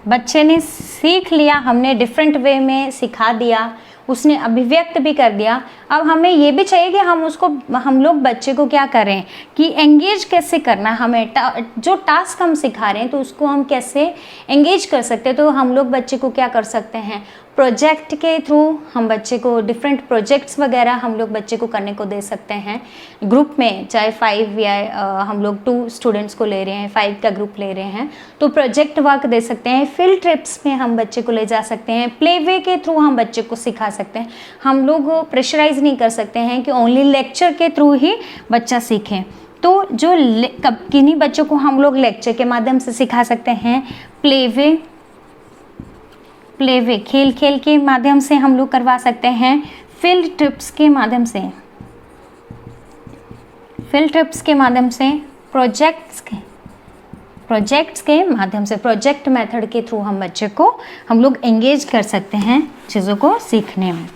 बच्चे ने सीख लिया, हमने डिफरेंट वे में सिखा दिया, उसने अभिव्यक्त भी कर दिया। अब हमें ये भी चाहिए कि हम लोग बच्चे को क्या करें कि एंगेज कैसे करना, हमें जो टास्क हम सिखा रहे हैं तो उसको हम कैसे एंगेज कर सकते हैं। तो हम लोग बच्चे को क्या कर सकते हैं, प्रोजेक्ट के थ्रू हम बच्चे को डिफरेंट प्रोजेक्ट्स वगैरह हम लोग बच्चे को करने को दे सकते हैं ग्रुप में, चाहे 5 या हम लोग 2 स्टूडेंट्स को ले रहे हैं, 5 का ग्रुप ले रहे हैं तो प्रोजेक्ट वर्क दे सकते हैं। फील्ड ट्रिप्स में हम बच्चे को ले जा सकते हैं, प्ले वे के थ्रू हम बच्चे को सिखा सकते हैं। हम लोग प्रेशराइज नहीं कर सकते हैं कि ओनली लेक्चर के थ्रू ही बच्चा सीखें। तो जो किन्हीं बच्चों को हम लोग लेक्चर के माध्यम से सिखा सकते हैं, प्ले वे खेल के माध्यम से हम लोग करवा सकते हैं, फील्ड ट्रिप्स के माध्यम से, प्रोजेक्ट्स के माध्यम से, प्रोजेक्ट मेथड के थ्रू हम बच्चे को हम लोग एंगेज कर सकते हैं चीज़ों को सीखने में।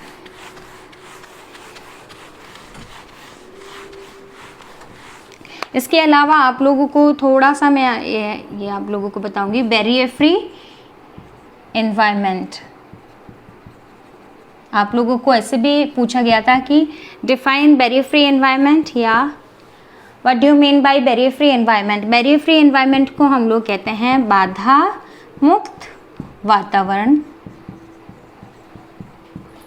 इसके अलावा आप लोगों को थोड़ा सा मैं ये आप लोगों को बताऊंगी, बैरियर फ्री एनवायरनमेंट। आप लोगों को ऐसे भी पूछा गया था कि डिफाइन बैरियर फ्री एनवायरनमेंट, या what do you mean by barrier free environment. Barrier free environment को हम लोग कहते हैं बाधा मुक्त वातावरण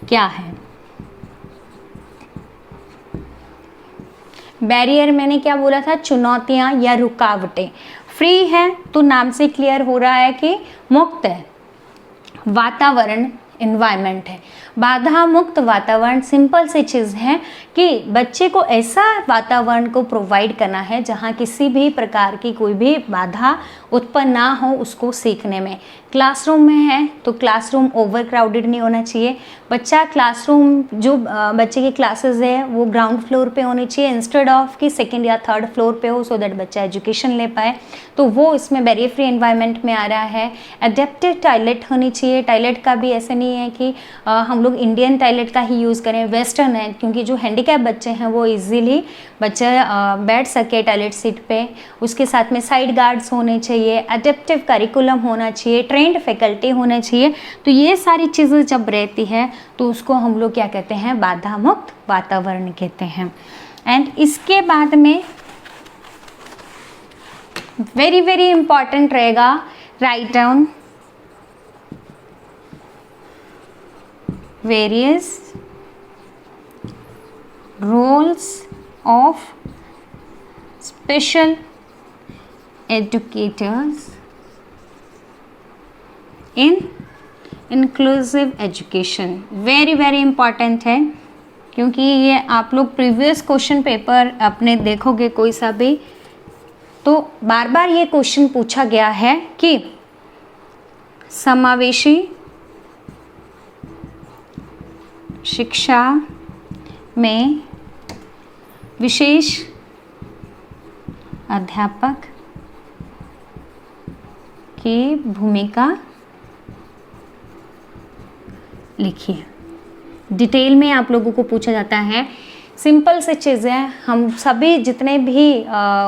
क्या है। बैरियर मैंने क्या बोला था, चुनौतियां या रुकावटें। फ्री है तो नाम से क्लियर हो रहा है कि मुक्त है, वातावरण एनवायरनमेंट है। बाधा मुक्त वातावरण सिंपल सी चीज़ है कि बच्चे को ऐसा वातावरण को प्रोवाइड करना है जहाँ किसी भी प्रकार की कोई भी बाधा उत्पन्न ना हो उसको सीखने में। क्लासरूम में है तो क्लासरूम ओवर क्राउडेड नहीं होना चाहिए। बच्चा क्लासरूम जो बच्चे की क्लासेस है वो ग्राउंड फ्लोर पे होनी चाहिए इंस्टेड ऑफ कि सेकंड या थर्ड फ्लोर पे हो, सो दैट बच्चा एजुकेशन ले पाए। तो वो इसमें बैरियर फ्री एनवायरनमेंट में आ रहा है। एडेप्टिव टॉयलेट होनी चाहिए। टॉयलेट का भी ऐसे नहीं है कि हम लोग इंडियन टॉयलेट का ही यूज़ करें, वेस्टर्न है, क्योंकि जो हैंडीकैप बच्चे हैं वो इजीली बच्चा बैठ सके टॉयलेट सीट पे। उसके साथ में साइड गार्ड्स होने चाहिए, एडेप्टिव करिकुलम होना चाहिए, ट्रेंड फैकल्टी होना चाहिए। तो ये सारी चीज़ें जब रहती है तो उसको हम लोग क्या कहते हैं, बाधा मुक्त वातावरण कहते हैं। एंड इसके बाद में वेरी वेरी इंपॉर्टेंट रहेगा, write down various roles of special educators in inclusive education। Very very important है, क्योंकि ये आप लोग प्रीवियस क्वेश्चन पेपर अपने देखोगे कोई सा भी, तो बार बार ये क्वेश्चन पूछा गया है कि समावेशी शिक्षा में विशेष अध्यापक की भूमिका लिखिए। डिटेल में आप लोगों को पूछा जाता है। सिंपल से चीज़ें हम सभी जितने भी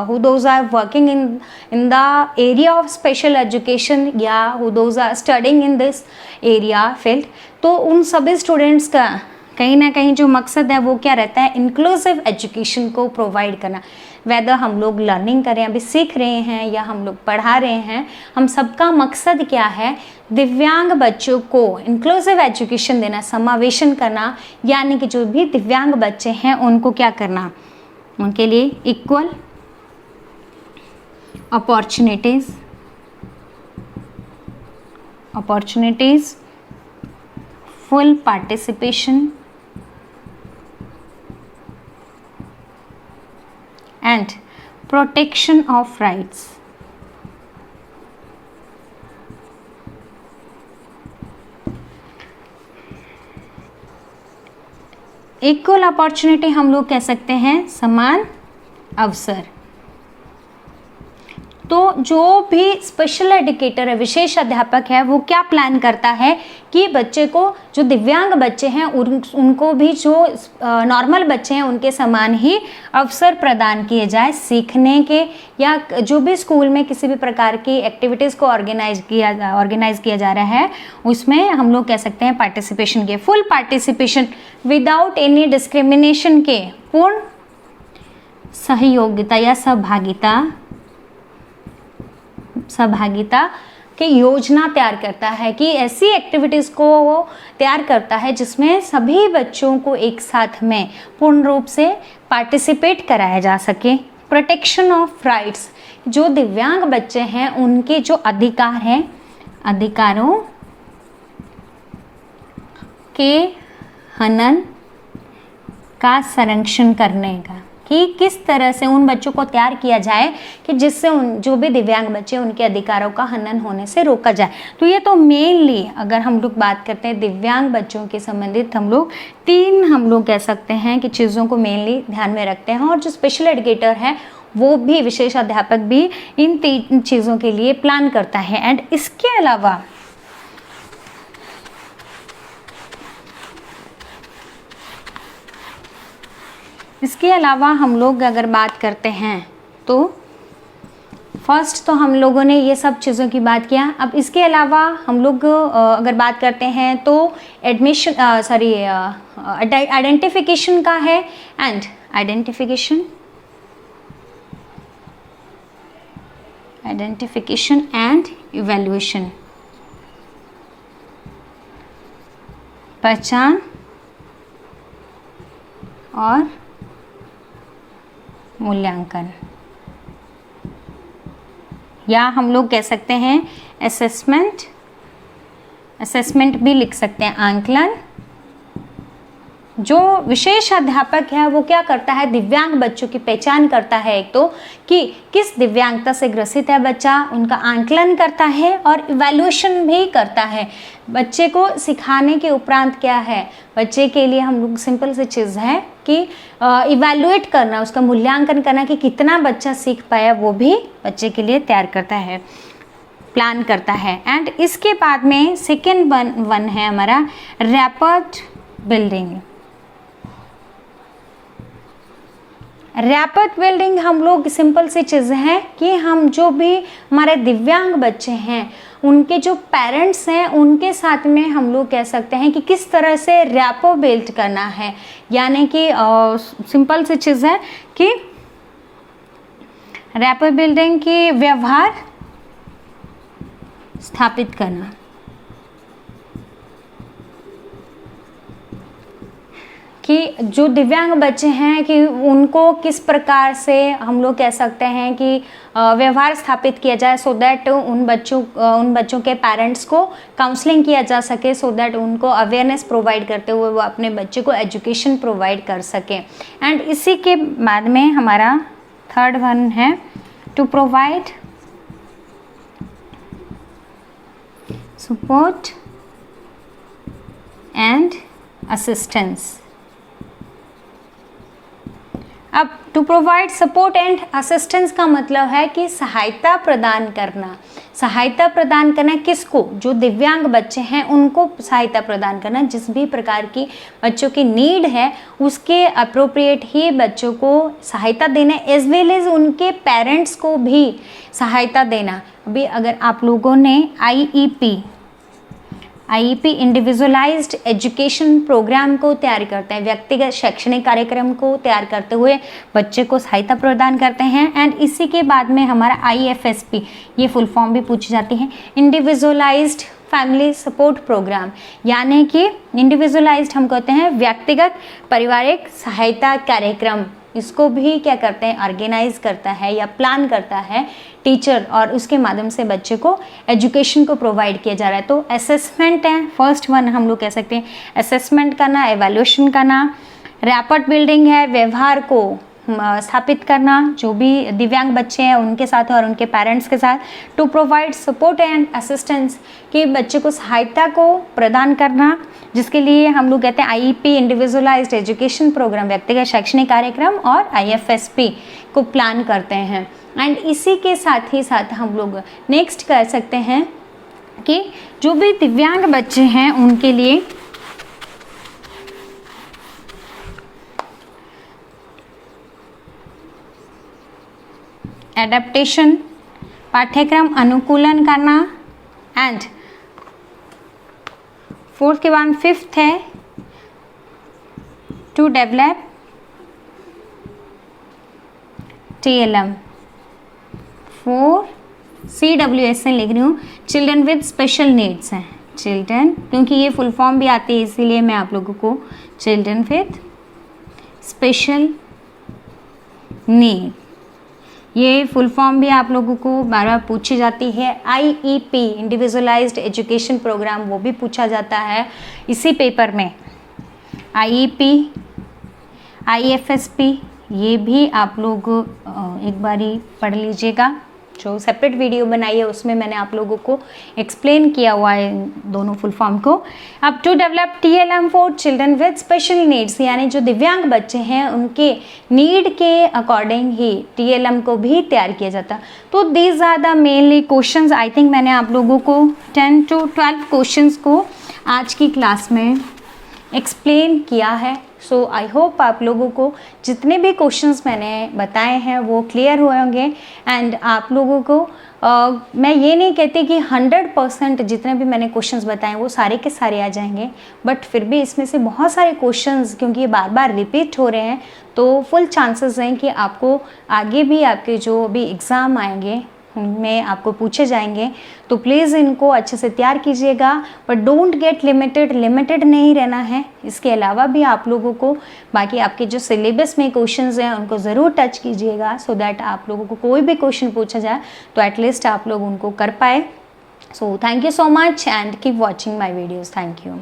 who those are working in the area of special education या who those are studying in this area field, तो उन सभी स्टूडेंट्स का कहीं ना कहीं जो मकसद है वो क्या रहता है, इंक्लूसिव एजुकेशन को प्रोवाइड करना। वेदर हम लोग लर्निंग करें, अभी सीख रहे हैं, या हम लोग पढ़ा रहे हैं, हम सबका मकसद क्या है, दिव्यांग बच्चों को इंक्लूसिव एजुकेशन देना, समावेशन करना। यानी कि जो भी दिव्यांग बच्चे हैं उनको क्या करना, उनके लिए equal opportunities, full participation and protection of rights। Equal opportunity हम लोग कह सकते हैं समान अवसर। तो जो भी स्पेशल एजुकेटर है, विशेष अध्यापक है, वो क्या प्लान करता है कि बच्चे को, जो दिव्यांग बच्चे हैं उनको भी जो नॉर्मल बच्चे हैं उनके समान ही अवसर प्रदान किए जाए सीखने के, या जो भी स्कूल में किसी भी प्रकार की एक्टिविटीज़ को ऑर्गेनाइज किया जा रहा है उसमें हम लोग कह सकते हैं पार्टिसिपेशन के, full participation without any discrimination के, पूर्ण सहयोगिता या सहभागिता की योजना तैयार करता है, कि ऐसी एक्टिविटीज़ को वो तैयार करता है जिसमें सभी बच्चों को एक साथ में पूर्ण रूप से पार्टिसिपेट कराया जा सके। प्रोटेक्शन ऑफ राइट्स, जो दिव्यांग बच्चे हैं उनके जो अधिकार हैं, अधिकारों के हनन का संरक्षण करने का, कि किस तरह से उन बच्चों को तैयार किया जाए कि जिससे उन जो भी दिव्यांग बच्चे उनके अधिकारों का हनन होने से रोका जाए। तो ये तो मेनली अगर हम लोग बात करते हैं दिव्यांग बच्चों के संबंधित, हम लोग तीन कह सकते हैं कि चीज़ों को मेनली ध्यान में रखते हैं। और जो स्पेशल एजुकेटर है वो भी, विशेष अध्यापक भी इन तीन चीज़ों के लिए प्लान करता है। एंड इसके अलावा हम लोग अगर बात करते हैं तो फर्स्ट तो हम लोगों ने ये सब चीज़ों की बात किया। अब इसके अलावा हम लोग अगर बात करते हैं तो एडमिशन आइडेंटिफिकेशन का है, एंड आइडेंटिफिकेशन एंड इवैल्यूएशन, पहचान और मूल्यांकन, या हम लोग कह सकते हैं असेसमेंट भी लिख सकते हैं। आंकलन, जो विशेष अध्यापक है वो क्या करता है, दिव्यांग बच्चों की पहचान करता है, एक तो कि किस दिव्यांगता से ग्रसित है बच्चा, उनका आंकलन करता है और इवैल्यूएशन भी करता है। बच्चे को सिखाने के उपरांत क्या है, बच्चे के लिए हम लोग सिंपल सी चीज़ है कि इवैल्यूएट करना, उसका मूल्यांकन करना कि कितना बच्चा सीख पाया, वो भी बच्चे के लिए तैयार करता है, प्लान करता है। एंड इसके बाद में सेकेंड वन है हमारा रैपर्ड बिल्डिंग। रैपर्ड बिल्डिंग हम लोग सिंपल सी चीज़ है कि हम जो भी हमारे दिव्यांग बच्चे हैं उनके जो पेरेंट्स हैं उनके साथ में हम लोग कह सकते हैं कि किस तरह से रैपो बिल्ड करना है, यानी कि सिंपल सी चीज़ है कि रैपो बिल्डिंग की व्यवहार स्थापित करना, कि जो दिव्यांग बच्चे हैं कि उनको किस प्रकार से हम लोग कह सकते हैं कि व्यवहार स्थापित किया जाए, सो दैट उन बच्चों के पेरेंट्स को काउंसलिंग किया जा सके, सो दैट उनको अवेयरनेस प्रोवाइड करते हुए वो अपने बच्चे को एजुकेशन प्रोवाइड कर सके। एंड इसी के बाद में हमारा थर्ड वन है to provide support and assistance. अब to provide support and assistance का मतलब है कि सहायता प्रदान करना। सहायता प्रदान करना किसको, जो दिव्यांग बच्चे हैं उनको सहायता प्रदान करना, जिस भी प्रकार की बच्चों की नीड है उसके अप्रोप्रिएट ही बच्चों को सहायता देना, एज वेल एज उनके पेरेंट्स को भी सहायता देना। अभी अगर आप लोगों ने आईईपी इंडिविजुअलाइज्ड एजुकेशन प्रोग्राम को तैयार करते हैं, व्यक्तिगत शैक्षणिक कार्यक्रम को तैयार करते हुए बच्चे को सहायता प्रदान करते हैं। एंड इसी के बाद में हमारा IFSP, ये फुल फॉर्म भी पूछी जाती है, इंडिविजुअलाइज्ड फैमिली सपोर्ट प्रोग्राम, यानी कि इंडिविजुअलाइज्ड हम कहते हैं व्यक्तिगत पारिवारिक सहायता कार्यक्रम। इसको भी क्या करते हैं, ऑर्गेनाइज करता है या प्लान करता है टीचर, और उसके माध्यम से बच्चे को एजुकेशन को प्रोवाइड किया जा रहा है। तो असेसमेंट है फर्स्ट वन, हम लोग कह सकते हैं असेसमेंट करना, एवैल्यूएशन करना। रैपर्ड बिल्डिंग है व्यवहार को स्थापित करना जो भी दिव्यांग बच्चे हैं उनके साथ और उनके पेरेंट्स के साथ। To provide support and assistance, कि बच्चे को सहायता को प्रदान करना, जिसके लिए हम लोग कहते हैं IEP इंडिविजुअलाइज्ड एजुकेशन प्रोग्राम, व्यक्तिगत शैक्षणिक कार्यक्रम, और IFSP को प्लान करते हैं। एंड इसी के साथ ही साथ हम लोग नेक्स्ट कर सकते हैं कि जो भी दिव्यांग बच्चे हैं उनके लिए एडेप्टेशन, पाठ्यक्रम अनुकूलन करना। एंड फोर्थ के बाद फिफ्थ है टू डेवलप TLM, 4 CWS लिख रही हूँ, चिल्ड्रन विद स्पेशल नीड्स हैं, चिल्ड्रन, क्योंकि ये फुल फॉर्म भी आती है इसीलिए मैं आप लोगों को चिल्ड्रन विद स्पेशल नीड, ये फुल फॉर्म भी आप लोगों को बार बार पूछी जाती है। IEP इंडिविजुअलाइज्ड एजुकेशन प्रोग्राम, वो भी पूछा जाता है इसी पेपर में। IEP, IFSP, ये भी आप लोग एक बारी पढ़ लीजिएगा, जो सेपरेट वीडियो बनाई है उसमें मैंने आप लोगों को एक्सप्लेन किया हुआ है दोनों फुल फॉर्म को। अब to develop TLM for children with special needs, यानी जो दिव्यांग बच्चे हैं उनके नीड के अकॉर्डिंग ही TLM को भी तैयार किया जाता। तो these are the mainly questions. I think मैंने आप लोगों को 10 to 12 क्वेश्चंस को आज की क्लास में एक्सप्लेन किया है। सो आई होप आप लोगों को जितने भी क्वेश्चंस मैंने बताए हैं वो क्लियर हुए होंगे। एंड आप लोगों को मैं ये नहीं कहती कि 100% जितने भी मैंने क्वेश्चंस बताए वो सारे के सारे आ जाएंगे, बट फिर भी इसमें से बहुत सारे क्वेश्चंस क्योंकि ये बार बार रिपीट हो रहे हैं तो फुल चांसेस हैं कि आपको आगे भी आपके जो भी एग्ज़ाम आएंगे उनमें आपको पूछे जाएंगे। तो प्लीज़ इनको अच्छे से तैयार कीजिएगा, बट डोंट गेट लिमिटेड नहीं रहना है। इसके अलावा भी आप लोगों को बाकी आपके जो सिलेबस में क्वेश्चंस हैं उनको ज़रूर टच कीजिएगा, सो दैट आप लोगों को कोई भी क्वेश्चन पूछा जाए तो एटलीस्ट आप लोग उनको कर पाए। So thank you so much and keep watching my videos. Thank you.